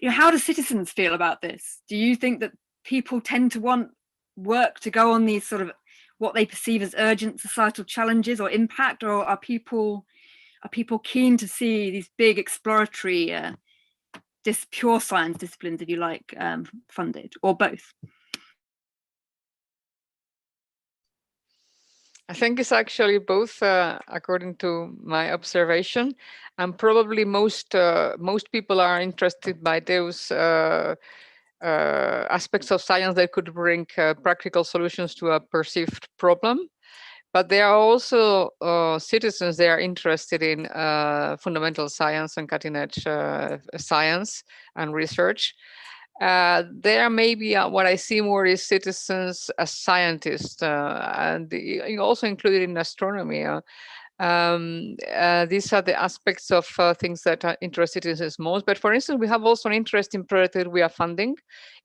know, how do citizens feel about this? Do you think that people tend to want work to go on these sort of what they perceive as urgent societal challenges or impact, or are people keen to see these big exploratory pure science disciplines, if you like, funded, or both? I think it's actually both, according to my observation, and probably most people are interested by those aspects of science that could bring practical solutions to a perceived problem. But there are also citizens, they are interested in fundamental science and cutting-edge science and research. There maybe what I see more is citizens as scientists, and also included in astronomy. These are the aspects of things that interest citizens most. But for instance, we have also an interesting project that we are funding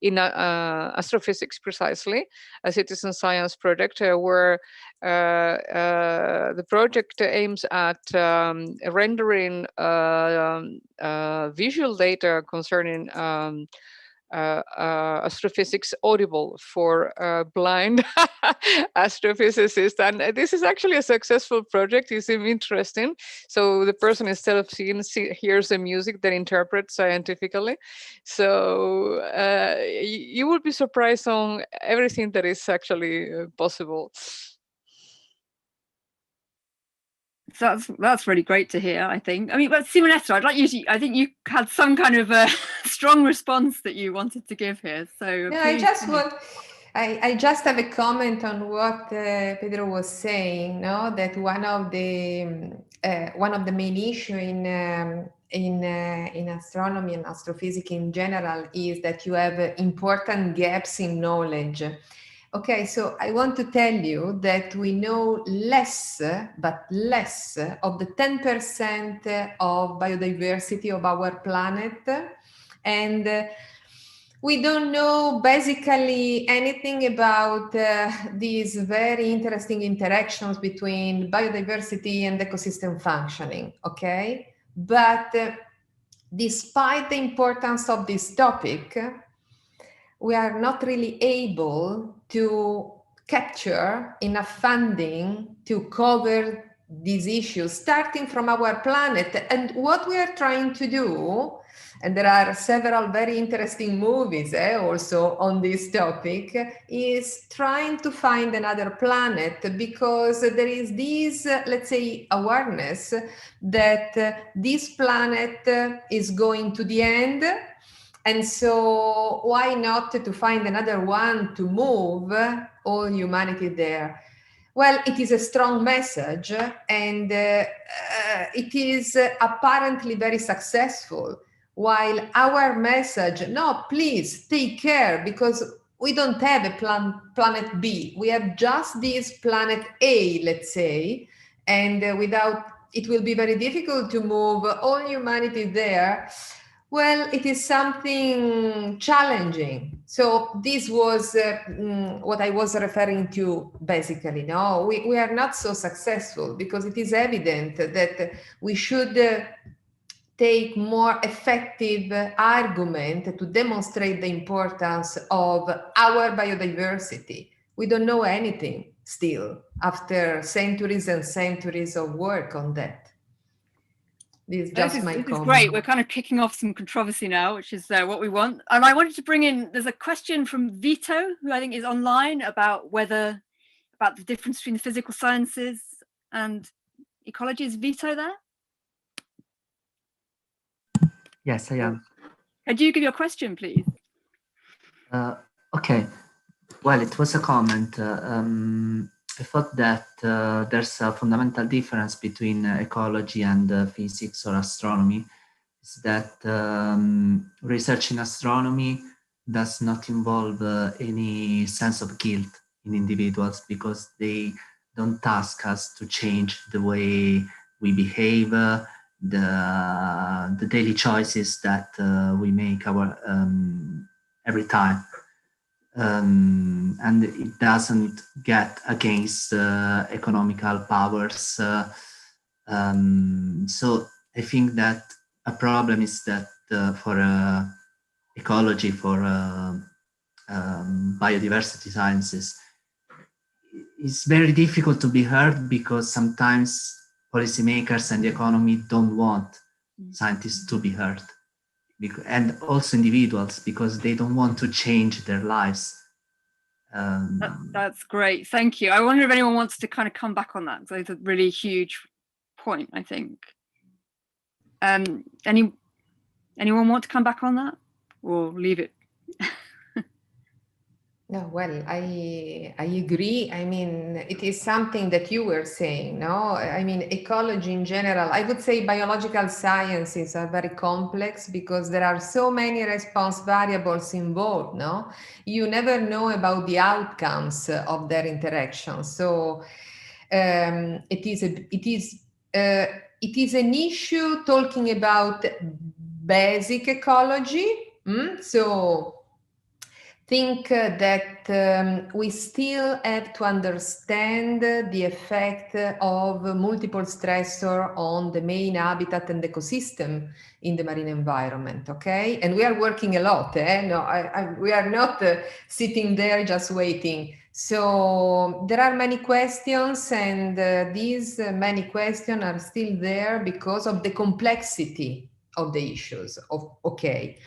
in astrophysics, precisely, a citizen science project where the project aims at rendering visual data concerning astrophysics audible for blind astrophysicists. And this is actually a successful project. It's interesting. So the person, instead of seeing, hears the music, then interprets scientifically. So you would be surprised on everything that is actually possible. So that's really great to hear, I think. I mean, but Simonetta, I'd like you to, I think you had some kind of a strong response that you wanted to give here. So no, I just have a comment on what Pedro was saying. No, that one of the main issue in astronomy and astrophysics in general is that you have important gaps in knowledge. Okay, so I want to tell you that we know less, but less of the 10% of biodiversity of our planet. And we don't know basically anything about these very interesting interactions between biodiversity and ecosystem functioning, okay? But despite the importance of this topic, we are not really able to capture enough funding to cover these issues, starting from our planet. And what we are trying to do, and there are several very interesting movies also on this topic, is trying to find another planet, because there is this, let's say, awareness that this planet is going to the end. And so why not to find another one to move all humanity there? Well, it is a strong message, and it is apparently very successful. While our message, no, please take care, because we don't have a planet B. We have just this planet A, let's say, and without, it will be very difficult to move all humanity there. Well, it is something challenging. So this was what I was referring to, basically. No, we are not so successful, because it is evident that we should take more effective argument to demonstrate the importance of our biodiversity. We don't know anything still after centuries and centuries of work on that. This is just my comment. This is great. We're kind of kicking off some controversy now, which is what we want. And I wanted to bring in, there's a question from Vito, who I think is online, about the difference between the physical sciences and ecology. Is Vito there? Yes, I am. Could you give your question, please? Okay. Well, it was a comment. I thought that there's a fundamental difference between ecology and physics or astronomy. Is that research in astronomy does not involve any sense of guilt in individuals, because they don't ask us to change the way we behave, the daily choices that we make every time. And it doesn't get against economical powers. So I think that a problem is that for ecology, for biodiversity sciences, it's very difficult to be heard, because sometimes policymakers and the economy don't want scientists to be heard, and also individuals, because they don't want to change their lives. That's great, thank you. I wonder if anyone wants to kind of come back on that, because it's a really huge point, I think. Anyone want to come back on that, or leave it? No, well, I agree. I mean, it is something that you were saying, no? I mean, ecology in general, I would say biological sciences are very complex, because there are so many response variables involved, no? You never know about the outcomes of their interactions. So it is an issue talking about basic ecology. So think that we still have to understand the effect of multiple stressors on the main habitat and ecosystem in the marine environment, okay? And we are working a lot, No, we are not sitting there just waiting. So there are many questions, and these many questions are still there because of the complexity of the issues, okay?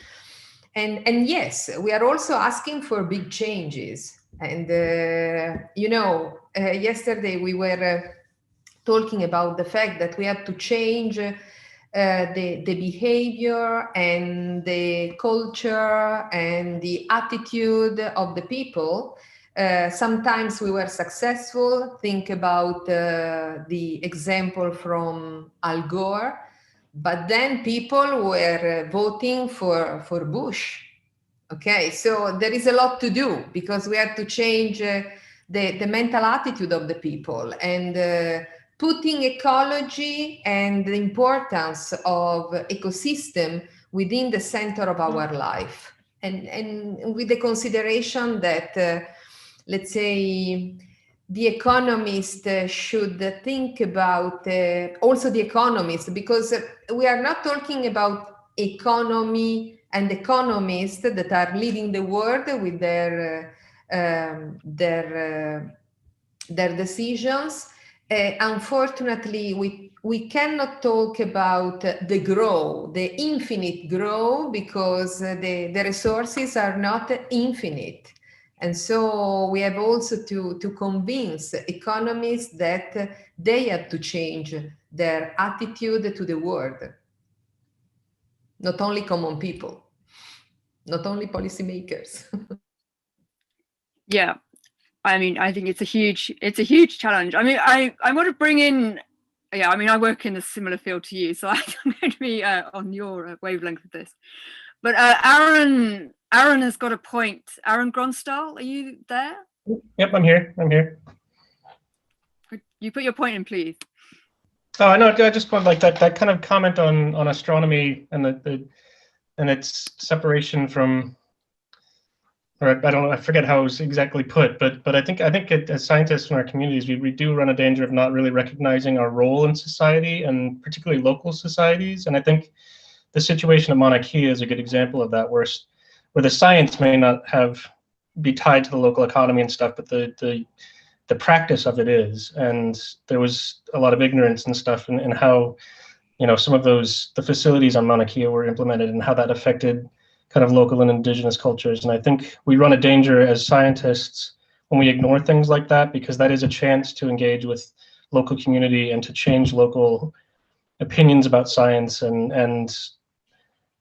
And yes, we are also asking for big changes. And, yesterday we were talking about the fact that we have to change the behavior and the culture and the attitude of the people. Sometimes we were successful. Think about the example from Al Gore. But then people were voting for Bush. Okay, so there is a lot to do, because we have to change the mental attitude of the people, and putting ecology and the importance of ecosystem within the center of our life. And with the consideration that, let's say, the economist should think about, also the economist, because we are not talking about economy and economists that are leading the world with their decisions. Unfortunately, we cannot talk about the infinite growth, because the resources are not infinite. And so we have also to convince economists that they have to change their attitude to the world. Not only common people, not only policymakers. Yeah, I mean, I think it's a huge challenge. I mean, I want to bring in, yeah, I mean, I work in a similar field to you, so I'm going to be on your wavelength with this. But Aaron has got a point. Aaron Gronstal, are you there? Yep, I'm here. Could you put your point in, please? Oh, I know. I just want like that kind of comment on astronomy and and its separation from, or I don't know, I forget how it was exactly put, but I think as scientists in our communities, we do run a danger of not really recognizing our role in society, and particularly local societies. And I think the situation of Mauna Kea is a good example of that, where the science may not be tied to the local economy and stuff, but the practice of it is. And there was a lot of ignorance and stuff in how, some of the facilities on Mauna Kea were implemented, and how that affected kind of local and indigenous cultures. And I think we run a danger as scientists when we ignore things like that, because that is a chance to engage with local community and to change local opinions about science,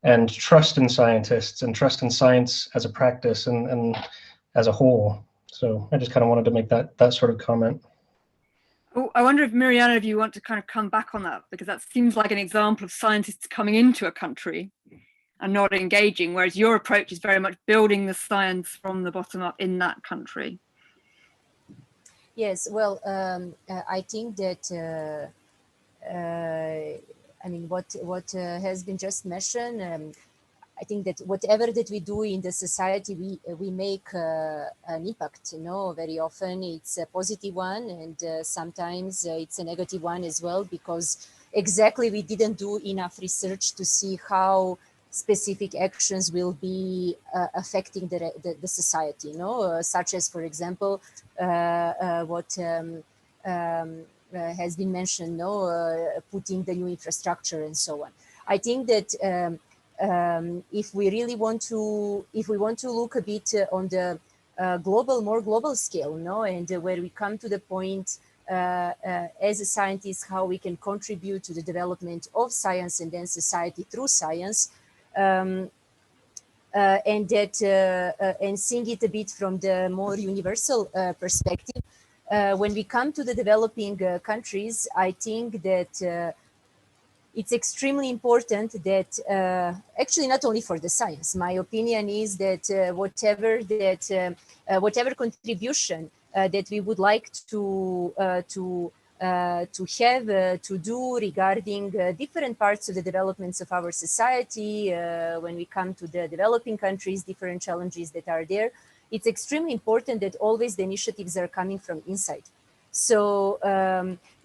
and trust in scientists, and trust in science as a practice and as a whole. So I just kind of wanted to make that sort of comment. Oh, I wonder if Mariana, if you want to kind of come back on that, because that seems like an example of scientists coming into a country and not engaging, whereas your approach is very much building the science from the bottom up in that country. Yes, well, I think that I mean what has been just mentioned. I think that whatever that we do in the society, we make an impact. You know, very often it's a positive one, and sometimes it's a negative one as well, because exactly we didn't do enough research to see how specific actions will be affecting the society. You know, such as, for example, what has been mentioned. No, putting the new infrastructure and so on. I think that. If we really want to, if we want to look a bit on the more global scale, no, and where we come to the point as a scientist, how we can contribute to the development of science and then society through science, and seeing it a bit from the more universal perspective. When we come to the developing countries, I think that it's extremely important that actually not only for the science, my opinion is that whatever contribution that we would like to have to do regarding different parts of the developments of our society, when we come to the developing countries, different challenges that are there, it's extremely important that always the initiatives are coming from inside. So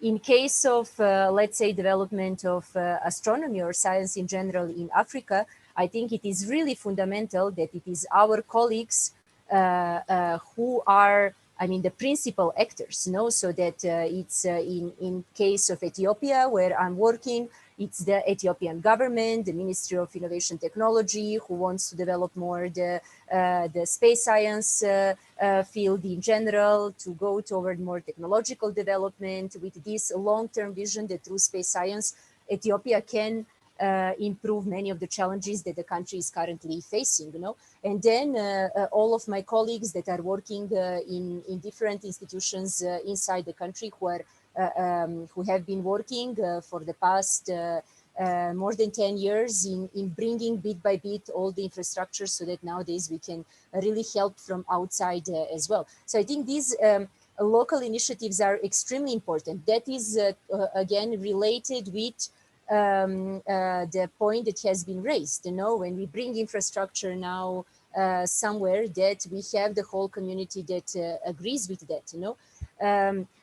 in case of, let's say, development of astronomy or science in general in Africa, I think it is really fundamental that it is our colleagues who are, I mean, the principal actors, no? So that it's in case of Ethiopia, where I'm working, it's the Ethiopian government, the Ministry of Innovation Technology, who wants to develop more the space science field in general, to go toward more technological development with this long-term vision that through space science, Ethiopia can improve many of the challenges that the country is currently facing, you know. And then all of my colleagues that are working in different institutions inside the country who have been working for the past more than 10 years in bringing bit by bit all the infrastructure, so that nowadays we can really help from outside as well. So I think these local initiatives are extremely important. That is again related with the point that has been raised, you know, when we bring infrastructure now somewhere, that we have the whole community that agrees with that, you know.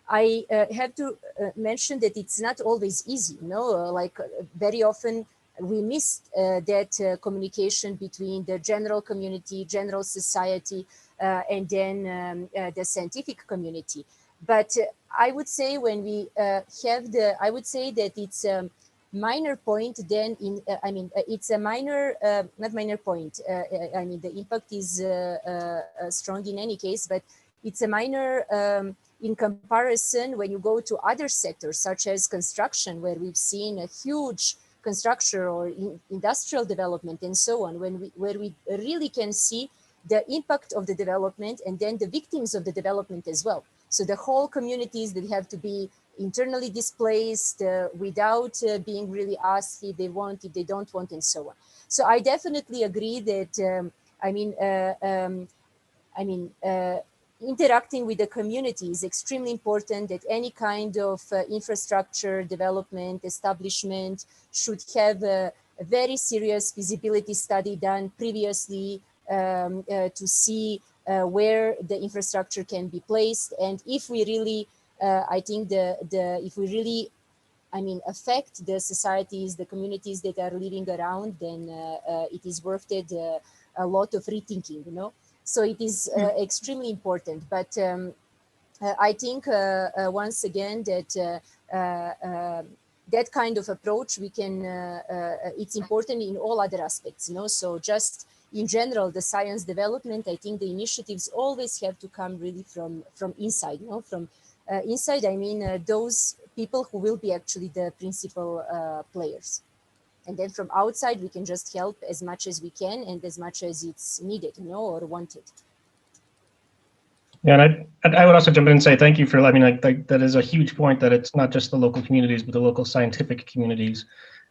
I have to mention that it's not always easy, you know, like very often we miss that communication between the general community, general society, and then the scientific community. But I would say when we I would say that it's minor point then in, I mean, it's a minor, not minor point. I mean, the impact is strong in any case, but it's a minor in comparison when you go to other sectors, such as construction, where we've seen a huge construction or industrial development and so on, where we really can see the impact of the development and then the victims of the development as well. So the whole communities that have to be internally displaced without being really asked if they want, if they don't want, and so on. So I definitely agree that, interacting with the community is extremely important, that any kind of infrastructure development, establishment should have a very serious feasibility study done previously to see where the infrastructure can be placed. And if we really, I think if we really, I mean, affect the societies, the communities that are living around, then it is worth it, a lot of rethinking, you know. So it is extremely important. But I think once again that that kind of approach we can, it's important in all other aspects, you know. So just in general, the science development, I think the initiatives always have to come really from inside, you know, from inside, I mean, those people who will be actually the principal players. And then from outside, we can just help as much as we can and as much as it's needed, you know, or wanted. Yeah, and I would also jump in and say thank you for, I mean, like that is a huge point, that it's not just the local communities, but the local scientific communities.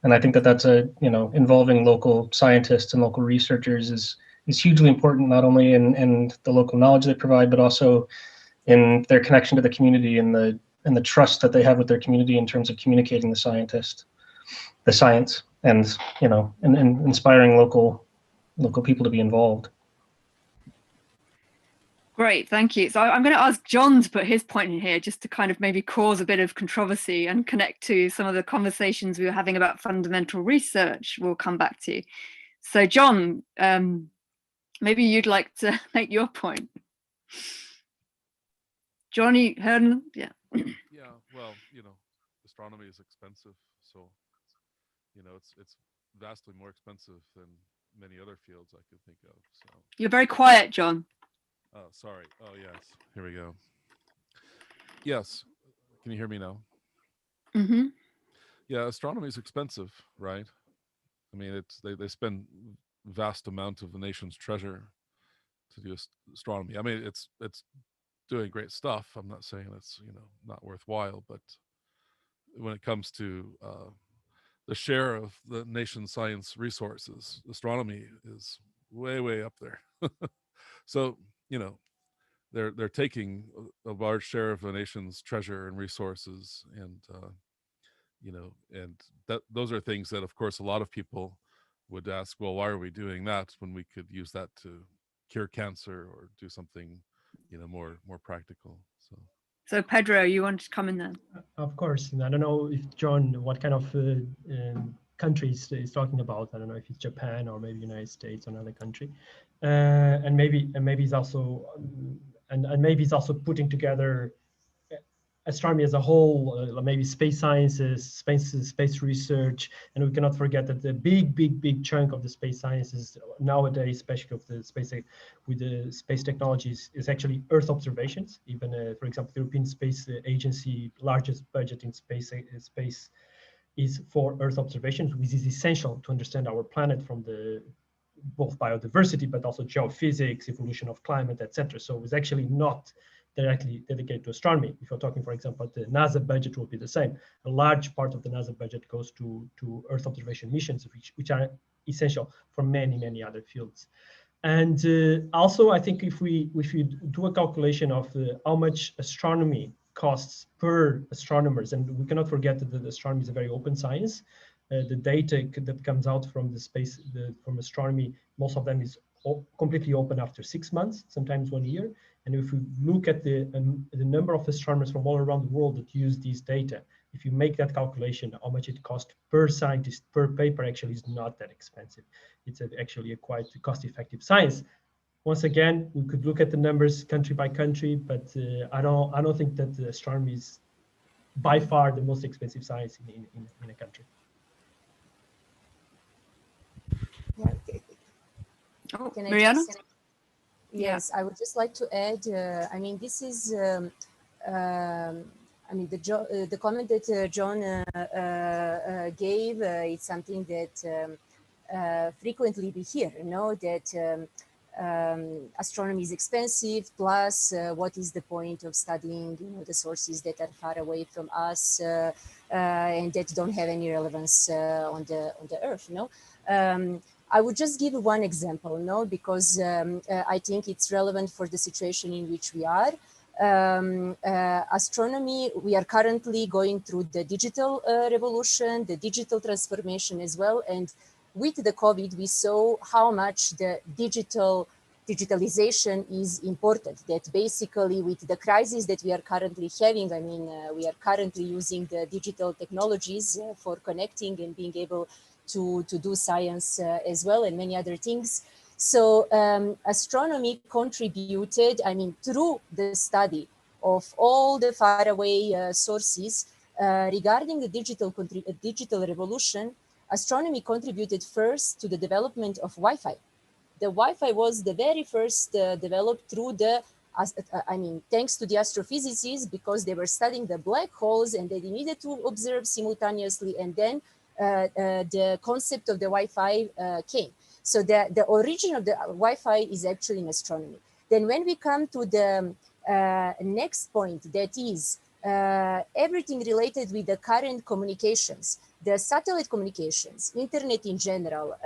And I think that that's a, you know, involving local scientists and local researchers is hugely important, not only in the local knowledge they provide, but also in their connection to the community and the trust that they have with their community in terms of communicating the science, and, you know, and inspiring local people to be involved. Great, thank you. So I'm going to ask John to put his point in here, just to kind of maybe cause a bit of controversy and connect to some of the conversations we were having about fundamental research we'll come back to. So John, maybe you'd like to make your point. Johnny Herden, yeah. Yeah, well, you know, astronomy is expensive, so, you know, it's vastly more expensive than many other fields I could think of. So You're very quiet, John. oh, sorry. Oh, yes. Here we go. Yes. Can you hear me now? Mm-hmm. Yeah, astronomy is expensive, right? I mean, they spend vast amount of the nation's treasure to do astronomy. I mean, it's doing great stuff. I'm not saying it's, you know, not worthwhile, but when it comes to the share of the nation's science resources, astronomy is way up there. So, you know, they're taking a large share of the nation's treasure and resources, and you know, and those are things that, of course, a lot of people would ask, well, why are we doing that when we could use that to cure cancer or do something, you know, more practical. So Pedro, you want to come in then? Of course. And I don't know if John, what kind of countries is talking about. I don't know if it's Japan or maybe United States or another country, and maybe it's also and maybe it's also putting together astronomy as a whole, maybe space sciences, space research, and we cannot forget that the big chunk of the space sciences nowadays, especially of the space with the space technologies, is actually Earth observations. Even, for example, the European Space Agency largest budget in space is for Earth observations, which is essential to understand our planet from the both biodiversity, but also geophysics, evolution of climate, etc. So it's actually not directly dedicated to astronomy. If you're talking, for example, the NASA budget will be the same. A large part of the NASA budget goes to Earth observation missions, which are essential for many other fields. And also, I think if we do a calculation of how much astronomy costs per astronomers, and we cannot forget that the astronomy is a very open science. The data that comes out from the space, from astronomy, most of them is completely open after 6 months, sometimes 1 year. And if we look at the number of astronomers from all around the world that use these data, if you make that calculation, how much it costs per scientist, per paper, actually is not that expensive. It's actually a quite cost-effective science. Once again, we could look at the numbers country by country, but I don't think that astronomy is by far the most expensive science in a country. Yeah. Oh, Can I Mariana? Yes, I would just like to add, I mean, this is, I mean, the comment that John gave, it's something that frequently we hear, you know, that astronomy is expensive, plus what is the point of studying, you know, the sources that are far away from us and that don't have any relevance on the Earth, you know. I would just give one example, no, because I think it's relevant for the situation in which we are. Astronomy, we are currently going through the digital revolution, the digital transformation as well. And with the COVID, we saw how much the digitalization is important, that basically with the crisis that we are currently having, I mean, we are currently using the digital technologies for connecting and being able to do science as well, and many other things. So astronomy contributed, I mean, through the study of all the faraway sources regarding the digital revolution, astronomy contributed first to the development of Wi-Fi. The Wi-Fi was the very first developed through the, I mean, thanks to the astrophysicists, because they were studying the black holes and they needed to observe simultaneously, and then the concept of the Wi-Fi came. So the origin of the Wi-Fi is actually in astronomy. Then when we come to the next point, that is everything related with the current communications, the satellite communications, internet in general,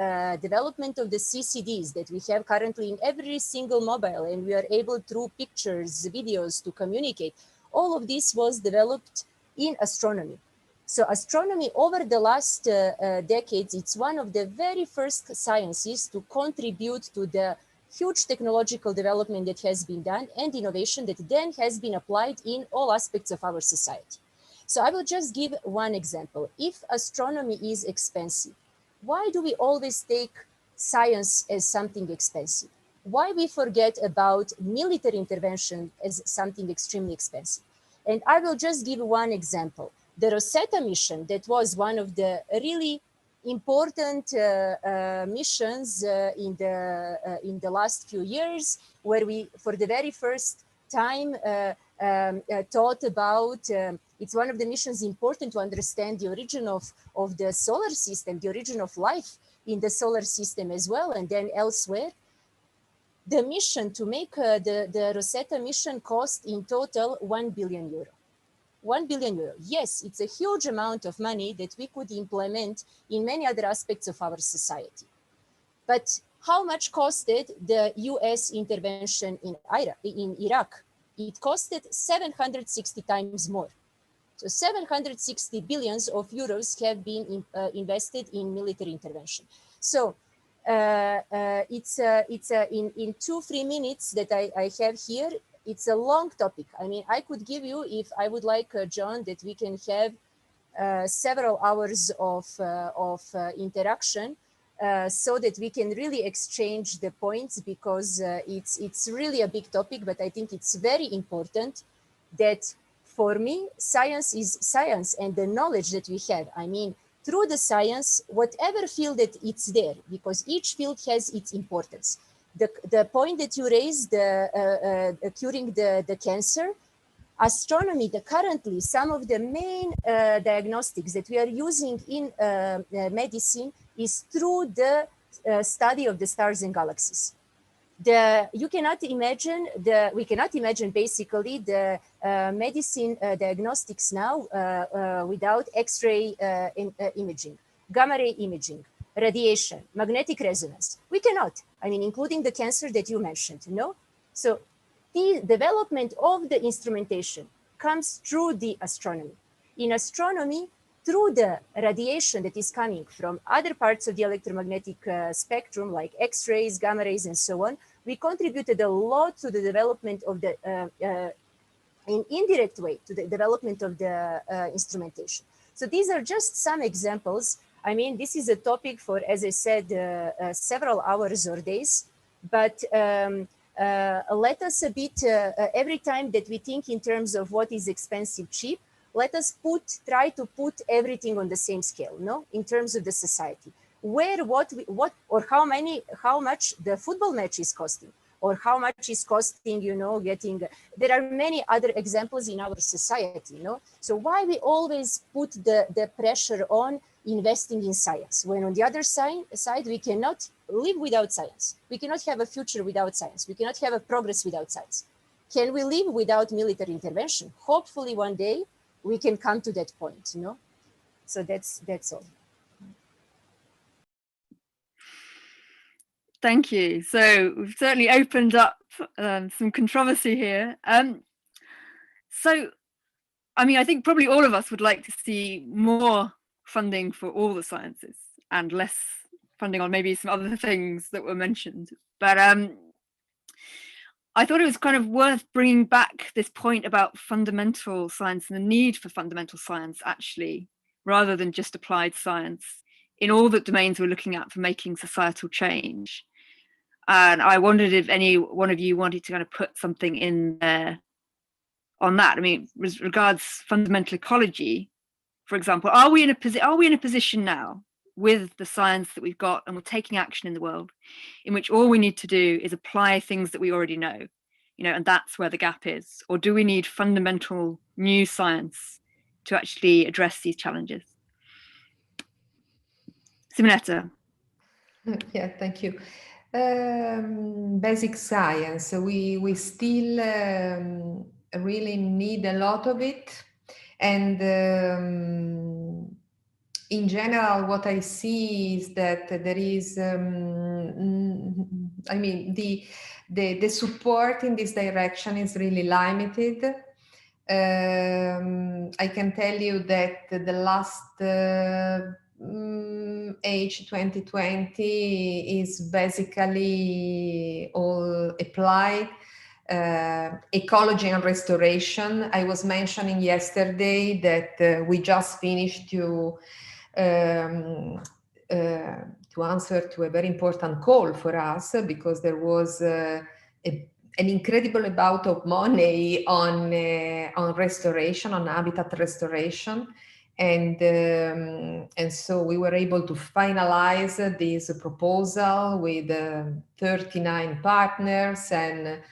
development of the CCDs that we have currently in every single mobile, and we are able through pictures, videos to communicate. All of this was developed in astronomy. So astronomy over the last decades, it's one of the very first sciences to contribute to the huge technological development that has been done and innovation that then has been applied in all aspects of our society. So I will just give one example. If astronomy is expensive, why do we always take science as something expensive? Why we forget about military intervention as something extremely expensive? And I will just give one example. The Rosetta mission, that was one of the really important missions in the last few years, where we, for the very first time, thought about, it's one of the missions important to understand the origin of the solar system, the origin of life in the solar system as well, and then elsewhere. The mission to make the Rosetta mission cost in total 1 billion euro. 1 billion euro. Yes, it's a huge amount of money that we could implement in many other aspects of our society. But how much costed the US intervention in Iraq? It costed 760 times more. So 760 billions of euros have been invested in military intervention. So it's in 2-3 minutes that I have here. It's a long topic. I mean, I could give you, if I would like, John, that we can have several hours of interaction so that we can really exchange the points, because it's really a big topic, but I think it's very important that for me, science is science, and the knowledge that we have, I mean, through the science, whatever field that it's there, because each field has its importance. The point that you raised, curing the cancer, astronomy, currently some of the main diagnostics that we are using in medicine is through the study of the stars and galaxies. We cannot imagine basically the medicine diagnostics now without X-ray imaging, gamma ray imaging, radiation, magnetic resonance. We cannot, I mean, including the cancer that you mentioned, no? So the development of the instrumentation comes through the astronomy. In astronomy, through the radiation that is coming from other parts of the electromagnetic spectrum, like X-rays, gamma rays, and so on, we contributed a lot to the development of the, in indirect way, to the development of the instrumentation. So these are just some examples. I mean, this is a topic for, as I said, several hours or days, but let us a bit, every time that we think in terms of what is expensive, cheap, let us try to put everything on the same scale, no? In terms of the society, where, what, or how much the football match is costing, or how much is costing, you know, there are many other examples in our society, you know? So why we always put the pressure on investing in science, when on the other side, we cannot live without science. We cannot have a future without science. We cannot have a progress without science. Can we live without military intervention? Hopefully one day we can come to that point, you know? So that's all. Thank you. So we've certainly opened up some controversy here. So, I mean, I think probably all of us would like to see more funding for all the sciences and less funding on maybe some other things that were mentioned. But I thought it was kind of worth bringing back this point about fundamental science and the need for fundamental science, actually, rather than just applied science in all the domains we're looking at for making societal change. And I wondered if any one of you wanted to kind of put something in there on that. I mean, as regards fundamental ecology, for example, are we in a position now with the science that we've got and we're taking action in the world in which all we need to do is apply things that we already know, you know, and that's where the gap is? Or do we need fundamental new science to actually address these challenges? Simonetta. Yeah, thank you. Basic science, we still really need a lot of it. And in general, what I see is that there is, I mean, the support in this direction is really limited. I can tell you that the last Age 2020 is basically all applied. Ecology and restoration. I was mentioning yesterday that we just finished to answer to a very important call for us, because there was an incredible amount of money on restoration, on habitat restoration. And so we were able to finalize this proposal with 39 partners and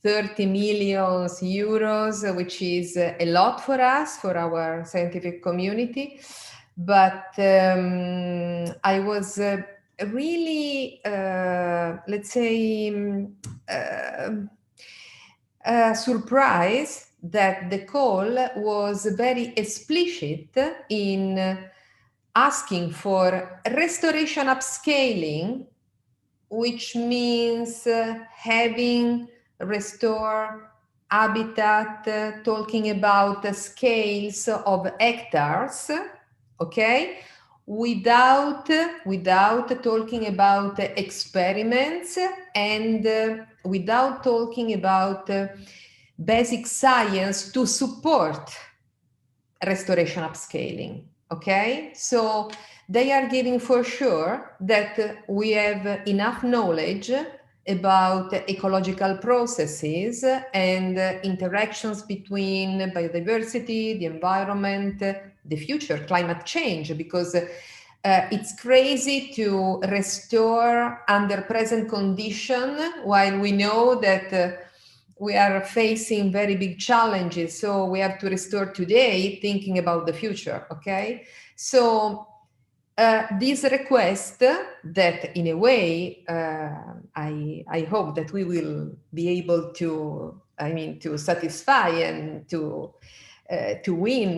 30 million euros, which is a lot for us, for our scientific community. But I was really, let's say, surprised that the call was very explicit in asking for restoration upscaling, which means having restore habitat, talking about scales of hectares, okay, without talking about experiments and without talking about basic science to support restoration upscaling. Okay, so they are giving for sure that we have enough knowledge about ecological processes and interactions between biodiversity, the environment, the future, climate change, because it's crazy to restore under present condition while we know that we are facing very big challenges. So we have to restore today thinking about the future, okay? So this request that in a way, I hope that we will be able to, I mean, to satisfy and to win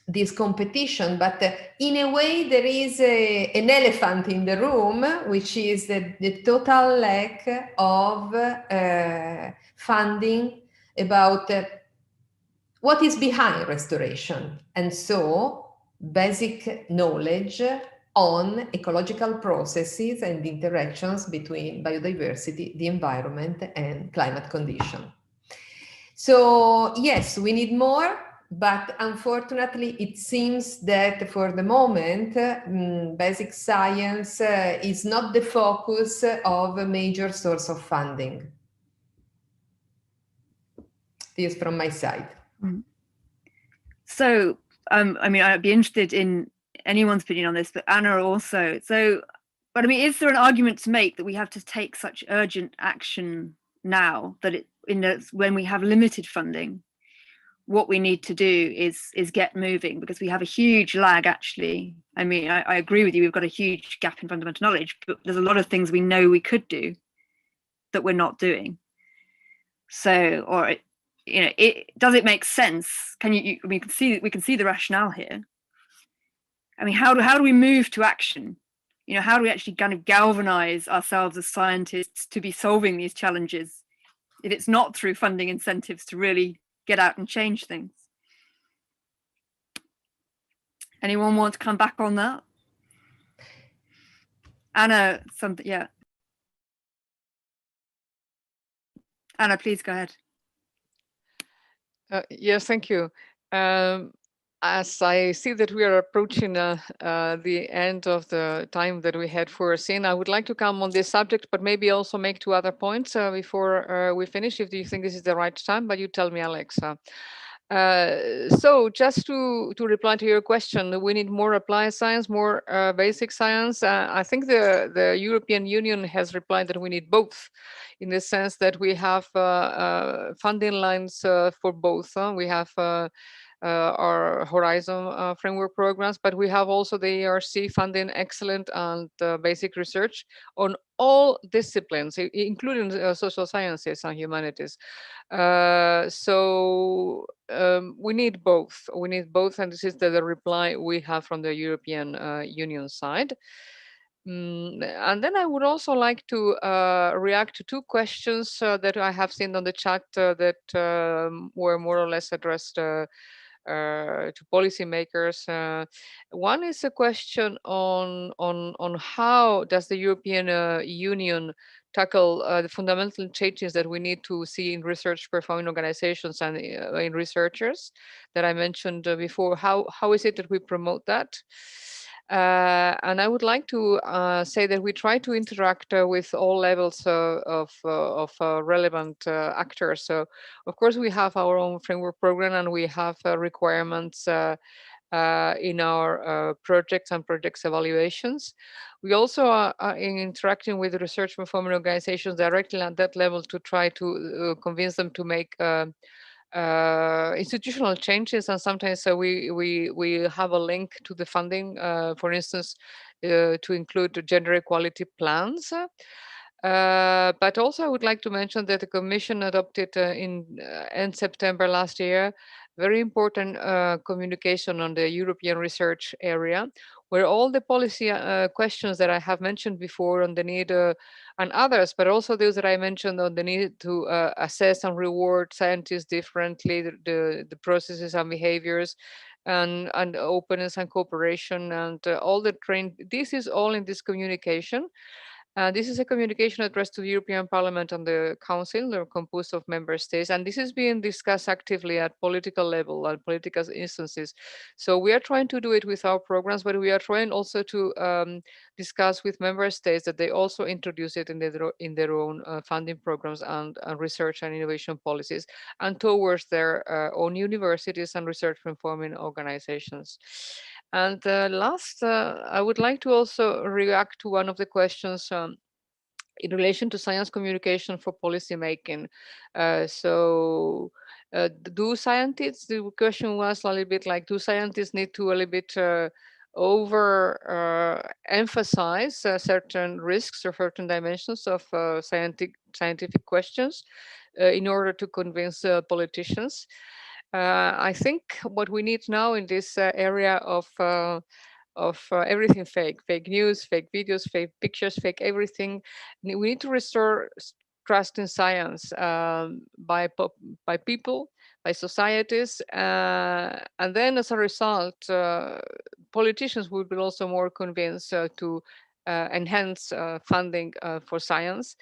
this competition, but in a way there is an elephant in the room, which is the total lack of funding about what is behind restoration. And so basic knowledge on ecological processes and interactions between biodiversity, the environment, and climate condition. So yes, we need more, but unfortunately it seems that for the moment, basic science is not the focus of a major source of funding. This from my side. So, I mean, I'd be interested in anyone's opinion on this, but Anna also. So, but I mean, is there an argument to make that we have to take such urgent action now that when we have limited funding, what we need to do is get moving, because we have a huge lag, actually. I mean, I agree with you, we've got a huge gap in fundamental knowledge, but there's a lot of things we know we could do that we're not doing. So, or you know, does it make sense? We can see the rationale here. I mean, how do we move to action? You know, how do we actually kind of galvanize ourselves as scientists to be solving these challenges if it's not through funding incentives to really get out and change things? Anyone want to come back on that? Anna, something, yeah. Anna, please go ahead. Yes, thank you. As I see that we are approaching the end of the time that we had foreseen, I would like to come on this subject, but maybe also make two other points before we finish, if you think this is the right time, but you tell me, Alexa. So just to reply to your question, we need more applied science, more basic science. I think the European Union has replied that we need both, in the sense that we have funding lines for both. We have our Horizon framework programs, but we have also the ERC funding excellent and basic research on all disciplines, including social sciences and humanities. So we need both. We need both, and this is the reply we have from the European Union side. And then I would also like to react to two questions that I have seen on the chat that were more or less addressed to policymakers. One is a question on how does the European Union tackle the fundamental changes that we need to see in research performing organizations and in researchers that I mentioned before. How is it that we promote that? And I would like to say that we try to interact with all levels of relevant actors. So, of course, we have our own framework program and we have requirements in our projects and projects evaluations. We also are interacting with research performing organizations directly at that level to try to convince them to make institutional changes, and sometimes we have a link to the funding, for instance, to include gender equality plans. But also I would like to mention that the Commission adopted in September last year very important communication on the European research area, where all the policy questions that I have mentioned before on the need and others, but also those that I mentioned on the need to assess and reward scientists differently, the processes and behaviors, and openness and cooperation, and all the train. This is all in this communication. This is a communication addressed to the European Parliament and the Council. They're composed of member states, and this is being discussed actively at political level and political instances. So we are trying to do it with our programs, but we are trying also to discuss with member states that they also introduce it in their own funding programs and research and innovation policies, and towards their own universities and research performing organizations. And last, I would like to also react to one of the questions in relation to science communication for policy making. Do scientists, the question was a little bit like, do scientists need to a little bit emphasize certain risks or certain dimensions of scientific questions in order to convince politicians? I think what we need now in this area of everything fake news, fake videos, fake pictures, fake everything. We need to restore trust in science by people, by societies, and then as a result, politicians will be also more convinced to enhance funding for science.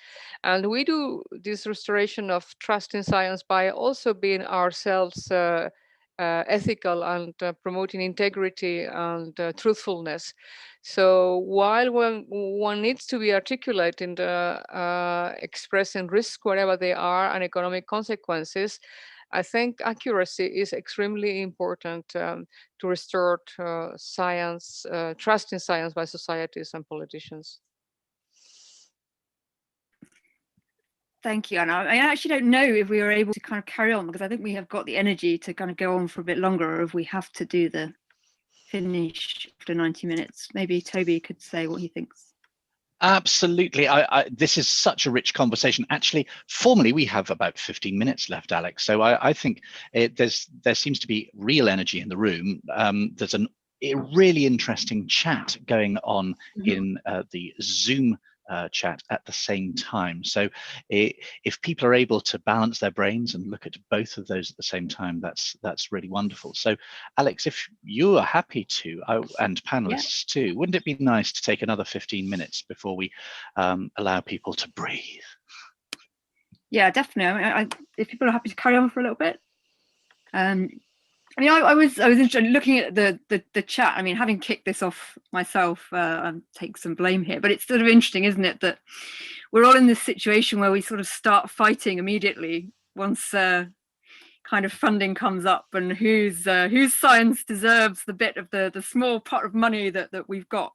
And we do this restoration of trust in science by also being ourselves ethical and promoting integrity and truthfulness. So while one needs to be articulate in expressing risk wherever they are and economic consequences, I think accuracy is extremely important to restore science, trust in science by societies and politicians. Thank you, Anna. I actually don't know if we are able to kind of carry on, because I think we have got the energy to kind of go on for a bit longer, or if we have to do the finish after 90 minutes. Maybe Toby could say what he thinks. Absolutely. This is such a rich conversation. Actually, formally, we have about 15 minutes left, Alex. So I think there seems to be real energy in the room. There's a really interesting chat going on in the Zoom chat at the same time. So if people are able to balance their brains and look at both of those at the same time, that's really wonderful. So Alex, if you are happy to, and panelists too, wouldn't it be nice to take another 15 minutes before we allow people to breathe? Yeah, definitely. I mean, if people are happy to carry on for a little bit. I mean, I was interested looking at the chat. I mean, having kicked this off myself, I take some blame here, but it's sort of interesting, isn't it, that we're all in this situation where we sort of start fighting immediately once kind of funding comes up, and whose science deserves the bit of the small pot of money that we've got.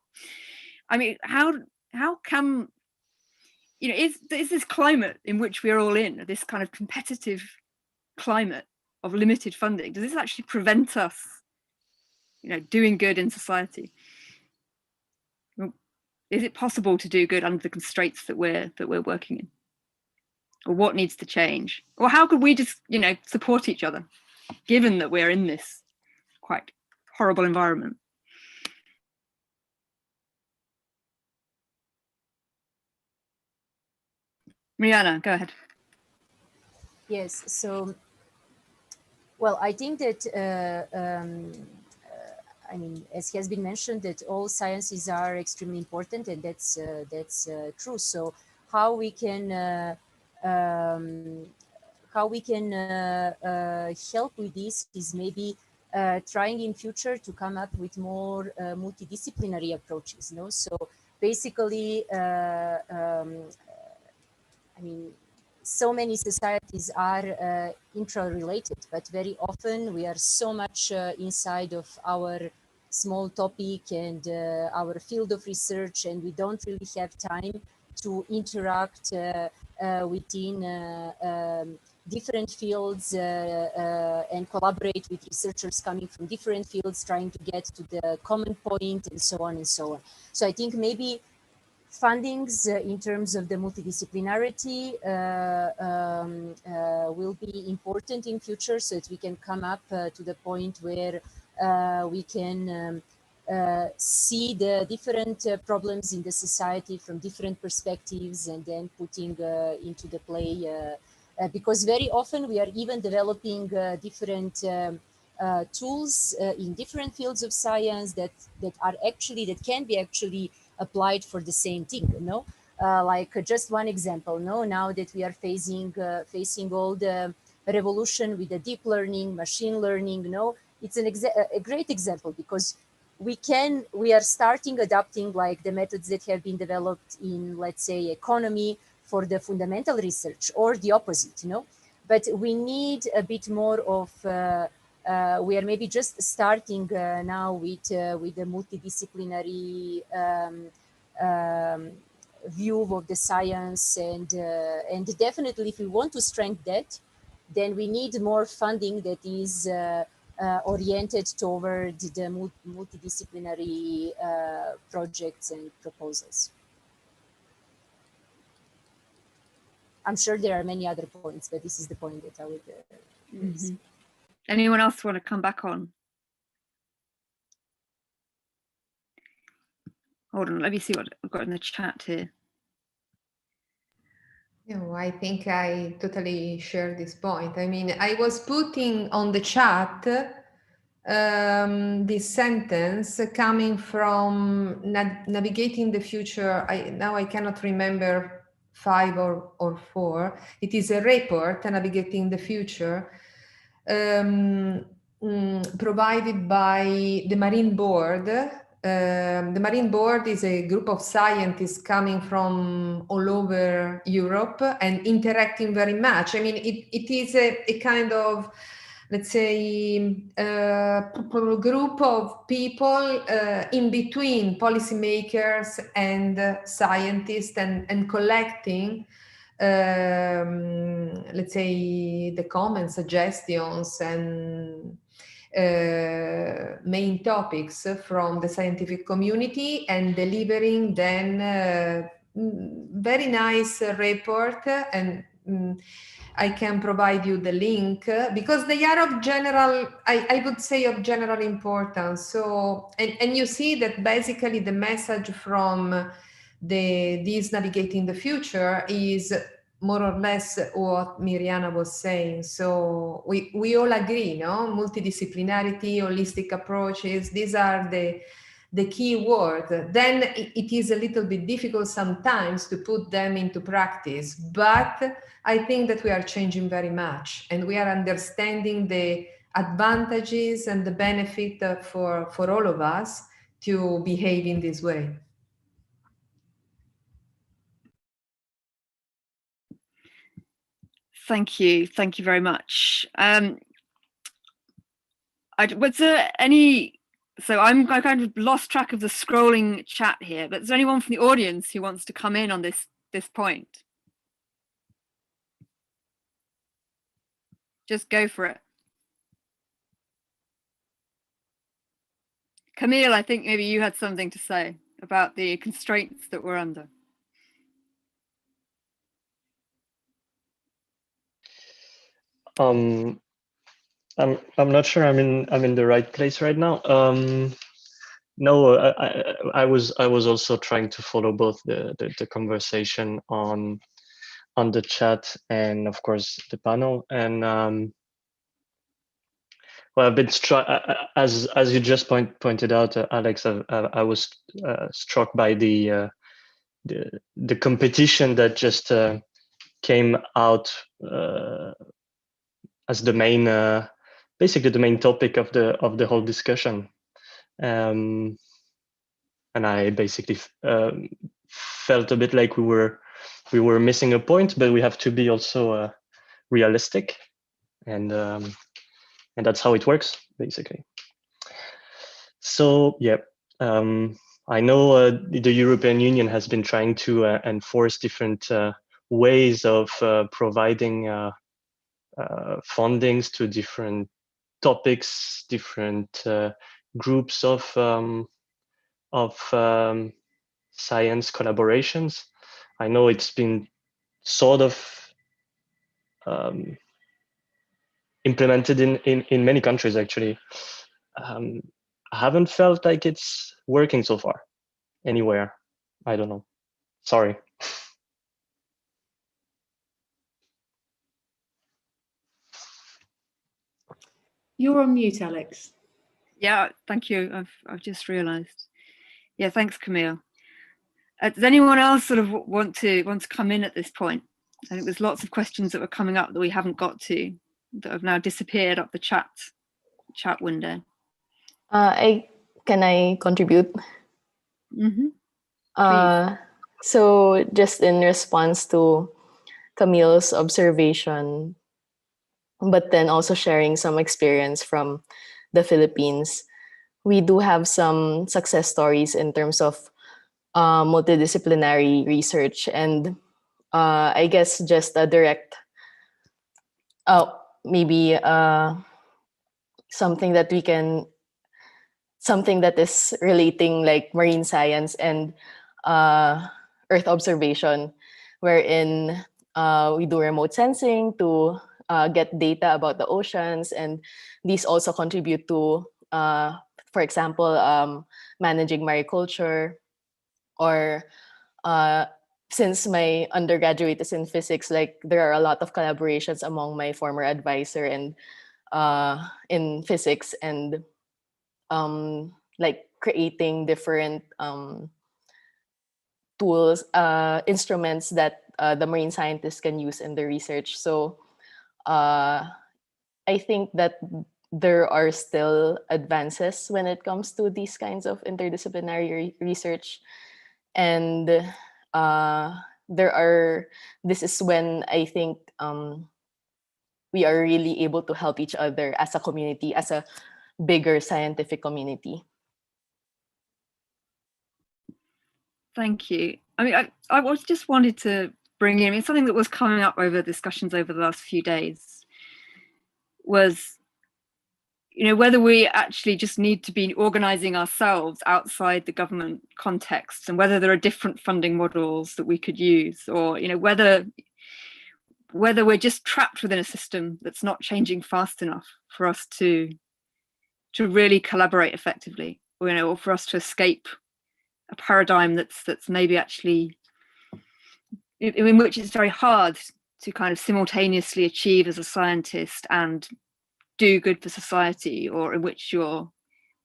I mean, how can, you know, is this climate in which we're all in, this kind of competitive climate, of limited funding, does this actually prevent us, doing good in society? Is it possible to do good under the constraints that we're working in? Or what needs to change? Or how could we just, support each other, given that we're in this quite horrible environment? Mariana, go ahead. Yes, so, well, I think that, I mean, as has been mentioned, that all sciences are extremely important, and that's true. So how we can help with this is maybe trying in future to come up with more multidisciplinary approaches. So basically, I mean, so many societies are interrelated, but very often we are so much inside of our small topic and our field of research, and we don't really have time to interact within different fields and collaborate with researchers coming from different fields, trying to get to the common point, and so on and so on. So I think maybe fundings in terms of the multidisciplinarity will be important in future, so that we can come up to the point where we can see the different problems in the society from different perspectives, and then putting into the play, because very often we are even developing different tools in different fields of science that can be actually applied for the same thing. Like just one example. Now that we are facing all the revolution with the deep learning, machine learning, it's a great example, because we are starting adopting like the methods that have been developed in, let's say, economy for the fundamental research, or the opposite. But we need a bit more of we are maybe just starting now with the multidisciplinary view of the science, and definitely, if we want to strengthen that, then we need more funding that is oriented toward the multidisciplinary projects and proposals. I'm sure there are many other points, but this is the point that I would raise. Anyone else want to come back on? Hold on, let me see what I've got in the chat here. No, I think I totally share this point. I mean, I was putting on the chat this sentence coming from Navigating the Future. Now I cannot remember 5 or 4. It is a report, Navigating the Future, provided by the Marine Board. The Marine Board is a group of scientists coming from all over Europe and interacting very much. I mean, it is a kind of, let's say, group of people in between policymakers and scientists, and collecting, let's say, the comments, suggestions, and main topics from the scientific community, and delivering then very nice report. And I can provide you the link, because they are of general, I would say, of general importance. So, and you see that basically the message from this Navigating the Future is more or less what Mirjana was saying. So we all agree, multidisciplinarity, holistic approaches, these are the key words. Then it is a little bit difficult sometimes to put them into practice, but I think that we are changing very much, and we are understanding the advantages and the benefit for all of us to behave in this way. Thank you very much. Was there any? So I kind of lost track of the scrolling chat here, but is there anyone from the audience who wants to come in on this point? Just go for it. Camille, I think maybe you had something to say about the constraints that we're under. I'm not sure I'm in the right place right now. No, I was also trying to follow both the conversation on the chat and of course the panel. And well, I've been struck, as you just pointed out, Alex. I was struck by the competition that just came out as the main, basically the main topic of the whole discussion. And I basically felt a bit like we were missing a point, but we have to be also realistic, and that's how it works basically. So yeah, I know the European Union has been trying to enforce different ways of providing fundings to different topics, different groups of science collaborations. I know it's been sort of implemented in many countries actually. I haven't felt like it's working so far anywhere. I don't know. Sorry. You're on mute, Alex. Yeah, thank you. I've just realised. Yeah, thanks, Camille. Does anyone else sort of want to come in at this point? I think there's lots of questions that were coming up that we haven't got to, that have now disappeared up the chat window. Can I contribute? Mm-hmm. So just in response to Camille's observation, but then also sharing some experience from the Philippines, we do have some success stories in terms of multidisciplinary research, and I guess just a direct, maybe something that is relating like marine science and Earth observation, wherein we do remote sensing to get data about the oceans, and these also contribute to, for example, managing mariculture, or since my undergraduate is in physics, like there are a lot of collaborations among my former advisor and in physics, and like creating different tools, instruments that the marine scientists can use in the research. So I think that there are still advances when it comes to these kinds of interdisciplinary research. And this is when I think we are really able to help each other as a community, as a bigger scientific community. Thank you. I mean, I was just wanted to bring in, something that was coming up over discussions over the last few days was, whether we actually just need to be organizing ourselves outside the government context, and whether there are different funding models that we could use, or whether we're just trapped within a system that's not changing fast enough for us to really collaborate effectively, or for us to escape a paradigm that's maybe actually in which it's very hard to kind of simultaneously achieve as a scientist and do good for society, or in which we're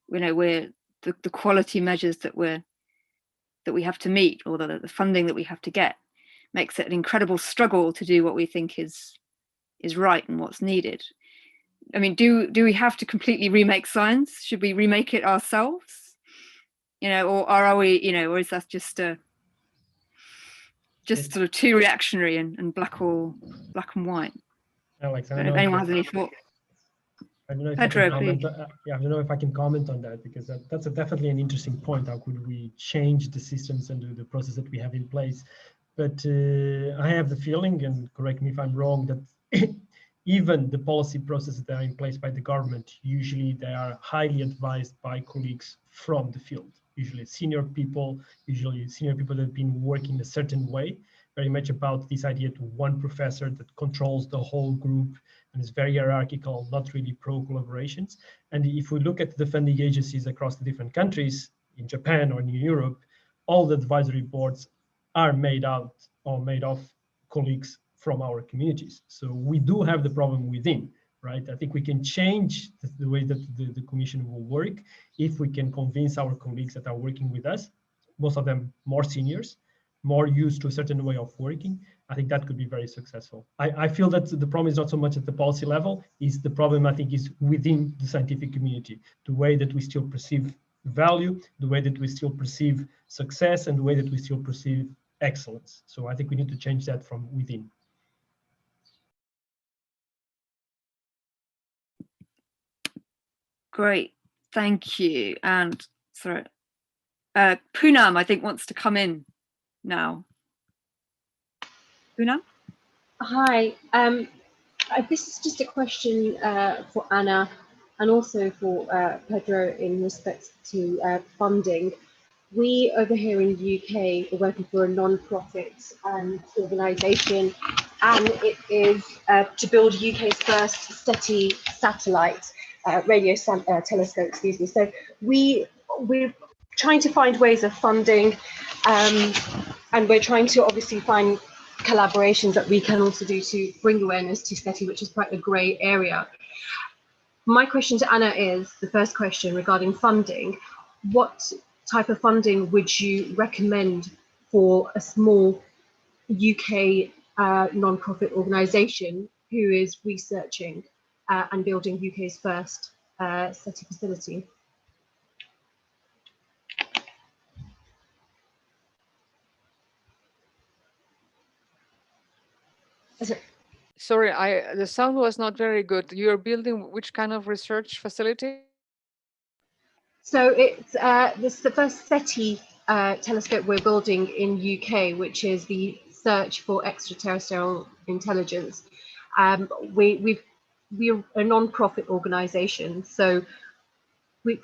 the quality measures that we have to meet, or the funding that we have to get, makes it an incredible struggle to do what we think is right and what's needed. I mean, do we have to completely remake science? Should we remake it ourselves? Or are we, or is that just sort of too reactionary and black and white? Alex, I don't know if anyone has any thought. I don't know if Pedro, I can comment. I don't know if I can comment on that, because that's definitely an interesting point. How could we change the systems and the process that we have in place? But I have the feeling, and correct me if I'm wrong, that even the policy processes that are in place by the government, usually they are highly advised by colleagues from the field, usually senior people that have been working a certain way, very much about this idea to one professor that controls the whole group and is very hierarchical, not really pro-collaborations. And if we look at the funding agencies across the different countries, in Japan or in Europe, all the advisory boards are made of colleagues from our communities. So we do have the problem within, right? I think we can change the way that the Commission will work if we can convince our colleagues that are working with us, most of them more seniors, more used to a certain way of working. I think that could be very successful. I feel that the problem is not so much at the policy level, is the problem I think is within the scientific community, the way that we still perceive value, the way that we still perceive success, and the way that we still perceive excellence. So I think we need to change that from within. Great, thank you. And sorry, Poonam, I think, wants to come in now. Poonam? Hi, this is just a question for Anna and also for Pedro in respect to funding. We over here in the UK are working for a non-profit organisation, and it is to build UK's first SETI satellite radio telescope. Excuse me. So we're trying to find ways of funding, and we're trying to obviously find collaborations that we can also do to bring awareness to SETI, which is quite a grey area. My question to Anna is, the first question regarding funding, what type of funding would you recommend for a small UK non-profit organisation who is researching and building UK's first SETI facility? Sorry, the sound was not very good. You're building which kind of research facility? So it's this is the first SETI telescope we're building in UK, which is the search for extraterrestrial intelligence. We're a non-profit organisation, so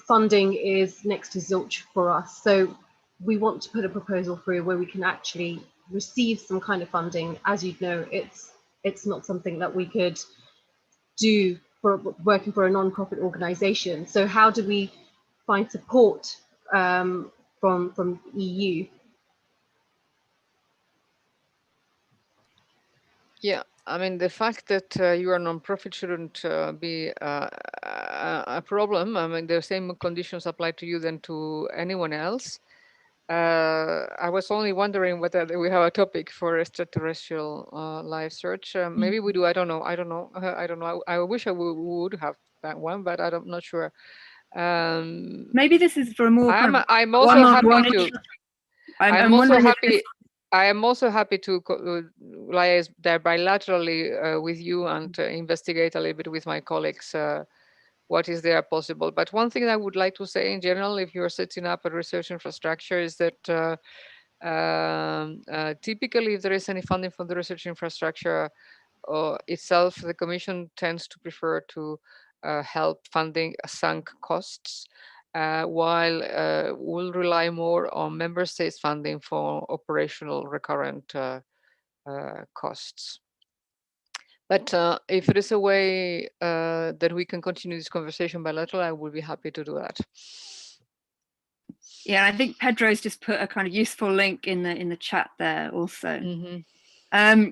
funding is next to zilch for us. So we want to put a proposal through where we can actually receive some kind of funding. As you know, it's not something that we could do for working for a non-profit organisation. So how do we find support from EU? Yeah, I mean, the fact that you are non-profit shouldn't be a problem. I mean, the same conditions apply to you than to anyone else. I was only wondering whether we have a topic for extraterrestrial life search. Maybe we do. I don't know. I don't know. I wish I would have that one, but I'm not sure. Maybe this is for a more. I'm also happy to. I'm also happy. I am also happy to liaise there bilaterally with you and investigate a little bit with my colleagues what is there possible. But one thing I would like to say in general, if you're setting up a research infrastructure, is that typically if there is any funding for the research infrastructure itself, the Commission tends to prefer to help funding sunk costs, while we'll rely more on member states funding for operational recurrent costs. But if there is a way that we can continue this conversation bilateral, I would be happy to do that. Yeah, I think Pedro's just put a kind of useful link in the chat there also. Mm-hmm.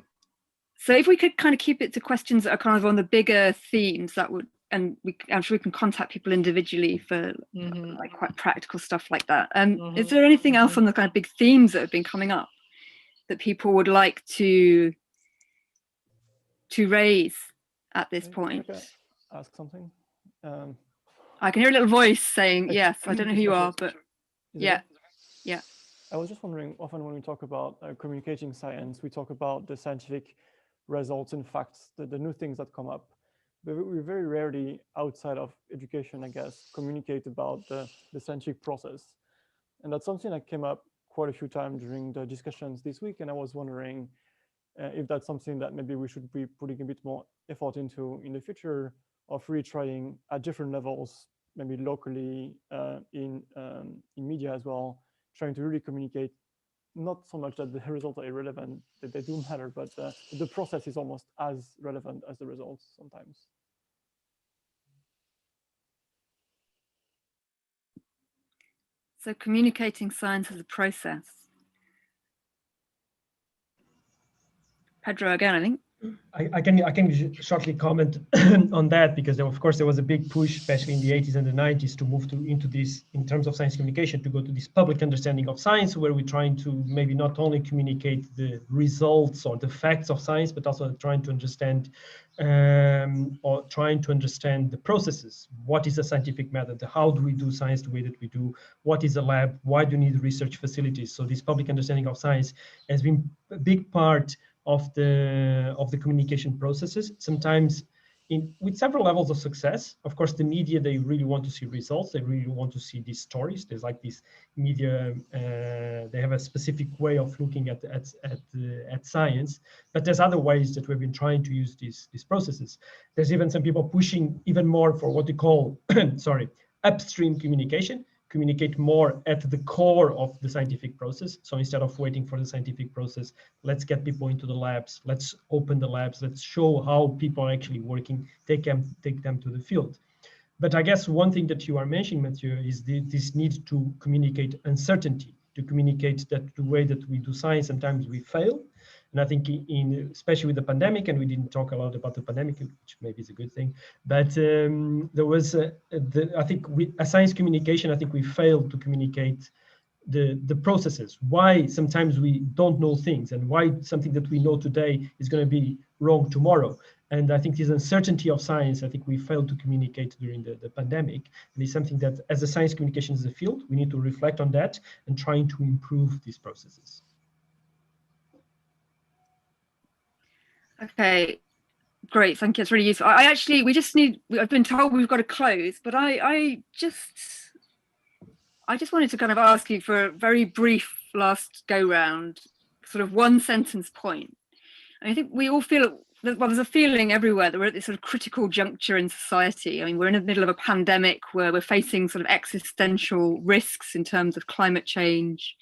So if we could kind of keep it to questions that are kind of on the bigger themes, that would, and I'm sure we can contact people individually for like quite practical stuff like that. Is there anything else on the kind of big themes that have been coming up that people would like to raise at this point? Ask something. I can hear a little voice saying yes. I don't know who you are, but yeah. I was just wondering, often when we talk about communicating science, we talk about the scientific results and facts, the new things that come up. But we very rarely, outside of education, I guess, communicate about the scientific process. And that's something that came up quite a few times during the discussions this week. And I was wondering, if that's something that maybe we should be putting a bit more effort into in the future, of really trying at different levels, maybe locally, in media as well, trying to really communicate, not so much that the results are irrelevant, that they do matter, but the process is almost as relevant as the results sometimes. So communicating science as a process. Pedro, again, I think. I can shortly comment on that, because of course there was a big push, especially in the 80s and the 90s, to move into this, in terms of science communication, to go to this public understanding of science, where we're trying to maybe not only communicate the results or the facts of science, but also trying to understand the processes. What is a scientific method? How do we do science the way that we do? What is a lab? Why do you need research facilities? So this public understanding of science has been a big part of the communication processes, sometimes with several levels of success. Of course, the media, they really want to see results. They really want to see these stories. There's like this media, they have a specific way of looking at science, but there's other ways that we've been trying to use these processes. There's even some people pushing even more for what they call, upstream communication, communicate more at the core of the scientific process. So instead of waiting for the scientific process, let's get people into the labs, let's open the labs, let's show how people are actually working, take them to the field. But I guess one thing that you are mentioning, Mathieu, is this need to communicate uncertainty, to communicate that the way that we do science, sometimes we fail. And I think especially with the pandemic, and we didn't talk a lot about the pandemic, which maybe is a good thing, but there was, I think as science communication, I think we failed to communicate the processes, why sometimes we don't know things, and why something that we know today is going to be wrong tomorrow. And I think this uncertainty of science, I think we failed to communicate during the pandemic. And it's something that as a science communication as a field, we need to reflect on that and trying to improve these processes. Okay, great, thank you. It's really useful. I've been told we've got to close, but I just wanted to kind of ask you for a very brief last go round, sort of one sentence point. I think we all feel, well, there's a feeling everywhere that we're at this sort of critical juncture in society. I mean, we're in the middle of a pandemic where we're facing sort of existential risks in terms of climate change,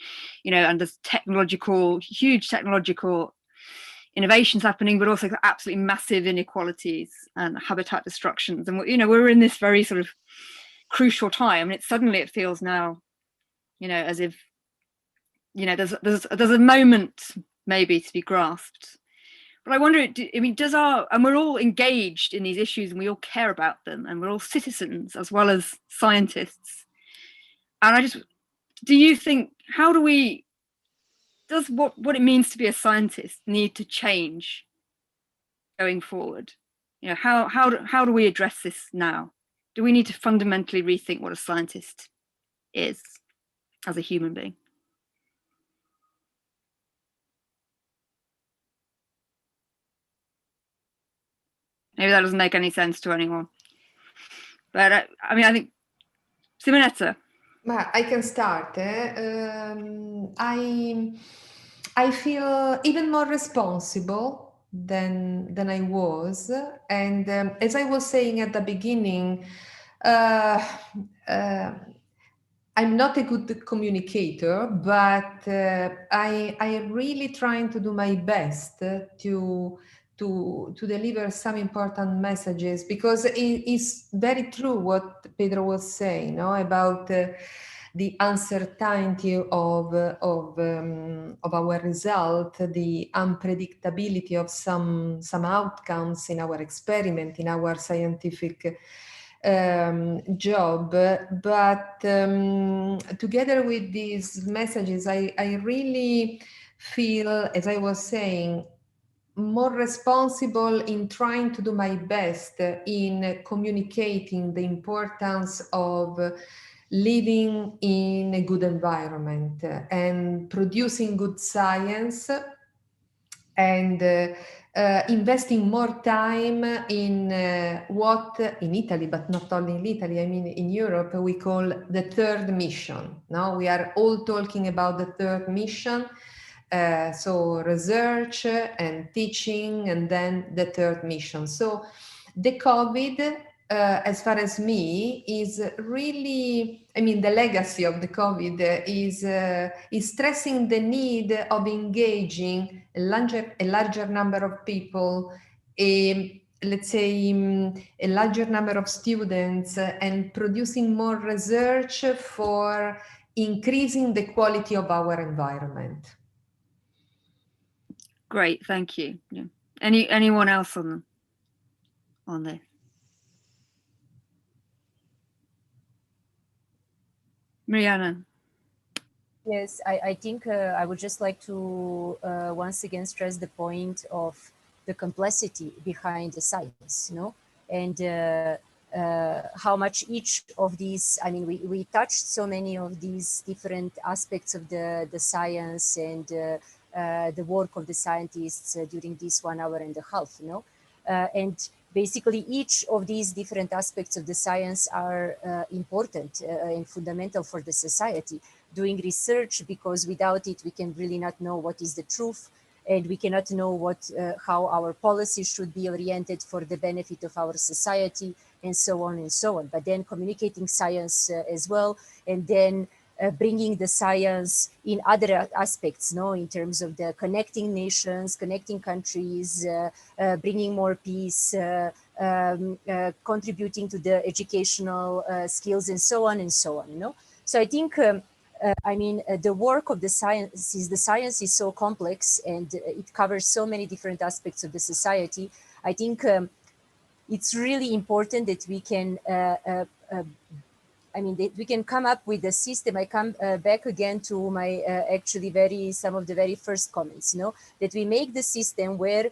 and there's huge technological innovations happening, but also absolutely massive inequalities and habitat destructions. And we're in this very sort of crucial time, and it feels now, as if there's a moment maybe to be grasped. But I wonder, and we're all engaged in these issues, and we all care about them, and we're all citizens as well as scientists. And do you think, does what it means to be a scientist need to change going forward? How do we address this now? Do we need to fundamentally rethink what a scientist is as a human being? Maybe that doesn't make any sense to anyone. But I think, Simonetta. I can start. I feel even more responsible than I was. And as I was saying at the beginning, I'm not a good communicator, but I am really trying to do my best to deliver some important messages, because it is very true what Pedro was saying, about the uncertainty of our result, the unpredictability of some outcomes in our experiment, in our scientific job. But together with these messages, I really feel, as I was saying, more responsible in trying to do my best in communicating the importance of living in a good environment and producing good science, and investing more time in what in Italy, but not only in Italy, I mean in Europe, we call the third mission. Now we are all talking about the third mission, So research and teaching, and then the third mission. So the COVID, as far as me, is really, I mean, the legacy of the COVID is stressing the need of engaging a larger number of people, let's say a larger number of students, and producing more research for increasing the quality of our environment. Great, thank you. Yeah. Anyone else on this? Mariana. Yes, I think I would just like to once again stress the point of the complexity behind the science, you know, and how much each of these, I mean, we touched so many of these different aspects of the science and the work of the scientists during this 1 hour and a half, you know, and basically each of these different aspects of the science are important and fundamental for the society. Doing research, because without it we can really not know what is the truth, and we cannot know what how our policies should be oriented for the benefit of our society, and so on and so on. But then communicating science as well, and then bringing the science in other aspects, no, in terms of the connecting nations, connecting countries, bringing more peace, contributing to the educational skills, and so on and so on, you know. So I think I mean, the work of the science is so complex, and it covers so many different aspects of the society. I think it's really important that we can, I mean, that we can come up with a system. I come back again to my actually some of the very first comments, you know, that we make the system where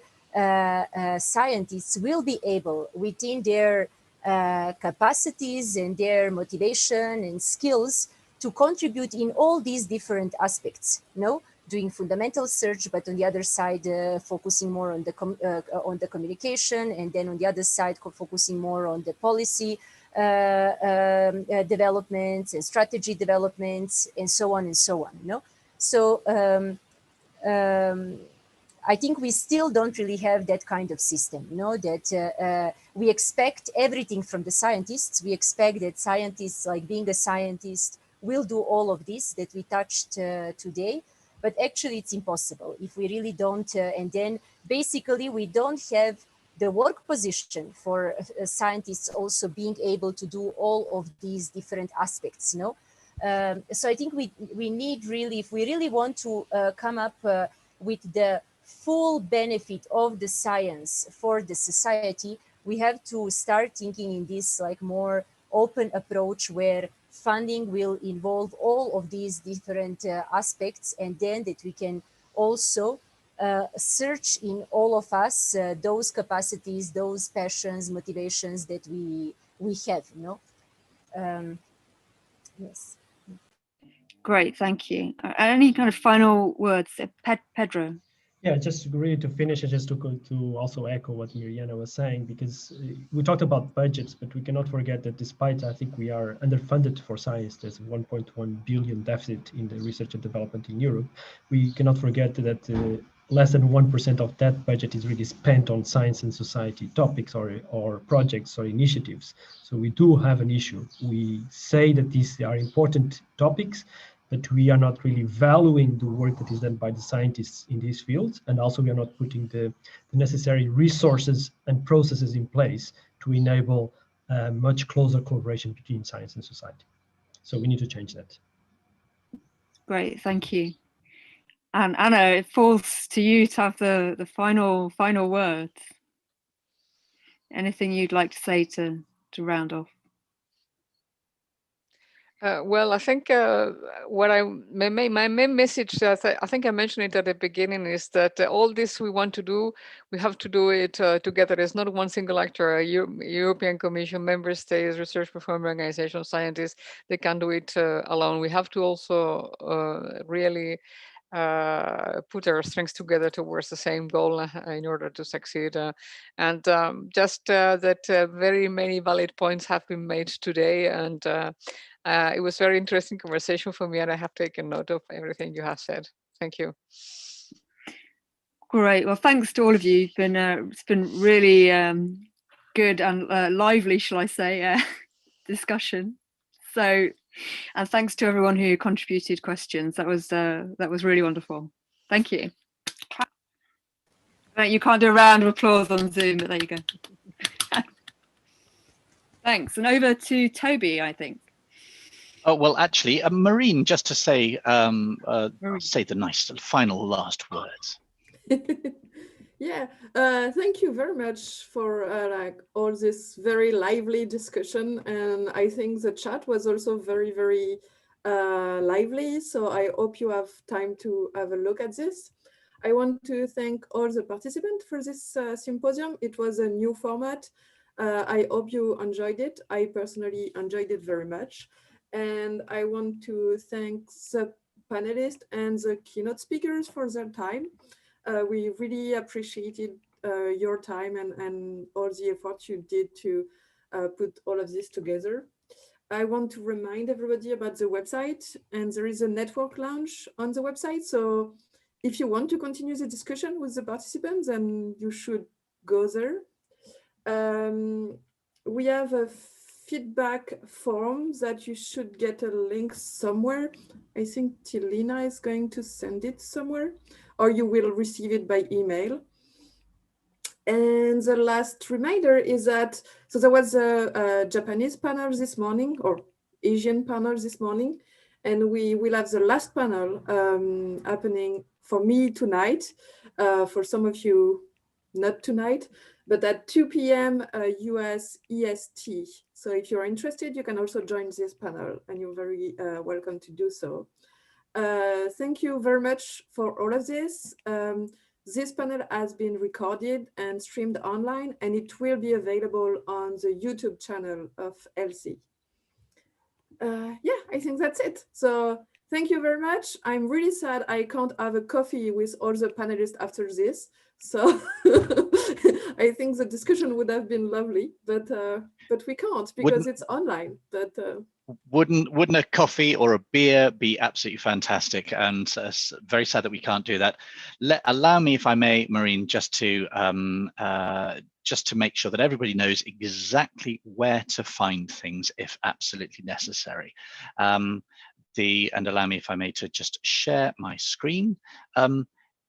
scientists will be able, within their capacities and their motivation and skills, to contribute in all these different aspects, you know, doing fundamental search, but on the other side, focusing more on the communication, and then on the other side, focusing more on the policy developments and strategy developments, and so on and so on, you know. So I think we still don't really have that kind of system, you know, that we expect everything from the scientists. We expect that scientists, like being a scientist, will do all of this that we touched today, but actually it's impossible if we really don't, and then basically we don't have the work position for scientists also being able to do all of these different aspects, you know. So I think we need really, if we really want to come up with the full benefit of the science for the society, we have to start thinking in this like more open approach where funding will involve all of these different aspects, and then that we can also search in all of us those capacities, those passions, motivations that we have, you know. Yes. Great, thank you. Any kind of final words, Pedro? Yeah, just really to finish, just to also echo what Mariana was saying, because we talked about budgets, but we cannot forget that despite, I think we are underfunded for science, there's a 1.1 billion deficit in the research and development in Europe. We cannot forget that less than 1% of that budget is really spent on science and society topics or projects or initiatives. So we do have an issue. We say that these are important topics, that we are not really valuing the work that is done by the scientists in these fields, and also we are not putting the necessary resources and processes in place to enable much closer collaboration between science and society. So we need to change that. Great, thank you. And Anna, it falls to you to have the final words. Anything you'd like to say to round off? Well, I think what my main message that I think I mentioned it at the beginning is that all this we want to do, we have to do it together. There's not one single actor, European Commission, member states, research performing organizations, scientists, they can't do it alone. We have to also really put our strengths together towards the same goal in order to succeed. And just that very many valid points have been made today, and it was very interesting conversation for me, and I have taken note of everything you have said. Thank you. Great. Well, thanks to all of you. It's been really good and lively, shall I say, discussion. So, and thanks to everyone who contributed questions. That was really wonderful. Thank you. You can't do a round of applause on Zoom, but there you go. Thanks. And over to Toby, I think. Oh, well, actually, Maureen, just to say, say the nice final last words. Yeah, thank you very much for like all this very lively discussion, and I think the chat was also very, very lively. So I hope you have time to have a look at this. I want to thank all the participants for this symposium. It was a new format. I hope you enjoyed it. I personally enjoyed it very much, and I want to thank the panelists and the keynote speakers for their time. We really appreciated your time and all the effort you did to put all of this together. I want to remind everybody about the website, and there is a network lounge on the website. So if you want to continue the discussion with the participants, then you should go there. We have a feedback form that you should get a link somewhere. I think Tilina is going to send it somewhere, or you will receive it by email. And the last reminder is that, so there was a Japanese panel this morning, or Asian panel this morning, and we will have the last panel happening for me tonight, for some of you not tonight, but at 2 p.m. US EST. So if you're interested, you can also join this panel, and you're very welcome to do so. Thank you very much for all of this. This panel has been recorded and streamed online, and it will be available on the YouTube channel of ELSI. Yeah, I think that's it. So thank you very much. I'm really sad I can't have a coffee with all the panelists after this. So I think the discussion would have been lovely, but we can't because it's online. But wouldn't a coffee or a beer be absolutely fantastic? And very sad that we can't do that. Allow me, if I may, Maureen, just to make sure that everybody knows exactly where to find things if absolutely necessary. And allow me, if I may, to just share my screen.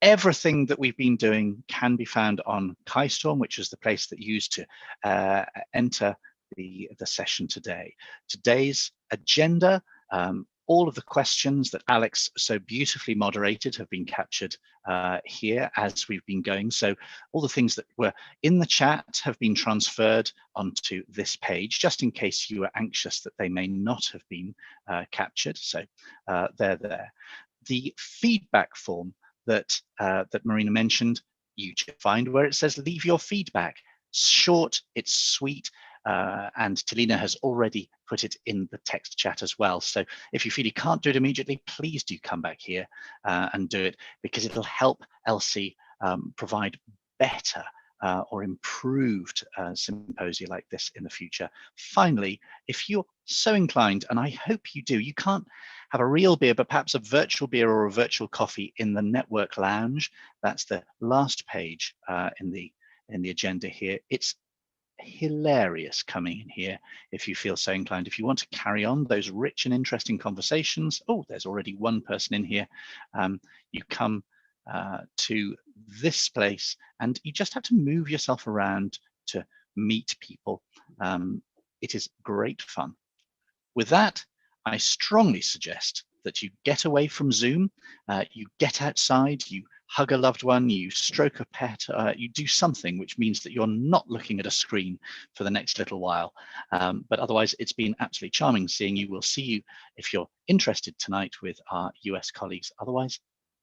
Everything that we've been doing can be found on KaiStorm, which is the place that you used to enter the session today. Today's agenda, all of the questions that Alex so beautifully moderated have been captured here as we've been going. So all the things that were in the chat have been transferred onto this page, just in case you were anxious that they may not have been captured. So they're there. The feedback form that Marina mentioned, you find where it says leave your feedback. It's short, it's sweet, and Tilina has already put it in the text chat as well. So if you feel you can't do it immediately, please do come back here and do it, because it'll help ELSI provide better or improved symposia like this in the future. Finally, if you're so inclined, and I hope you do, you can't have a real beer, but perhaps a virtual beer or a virtual coffee in the network lounge. That's the last page in the agenda here. It's hilarious coming in here if you feel so inclined. If you want to carry on those rich and interesting conversations, oh, there's already one person in here. You come to this place and you just have to move yourself around to meet people. It is great fun. With that, I strongly suggest that you get away from Zoom, you get outside, you hug a loved one, you stroke a pet, you do something which means that you're not looking at a screen for the next little while. But otherwise, it's been absolutely charming seeing you. We'll see you if you're interested tonight with our US colleagues. Otherwise,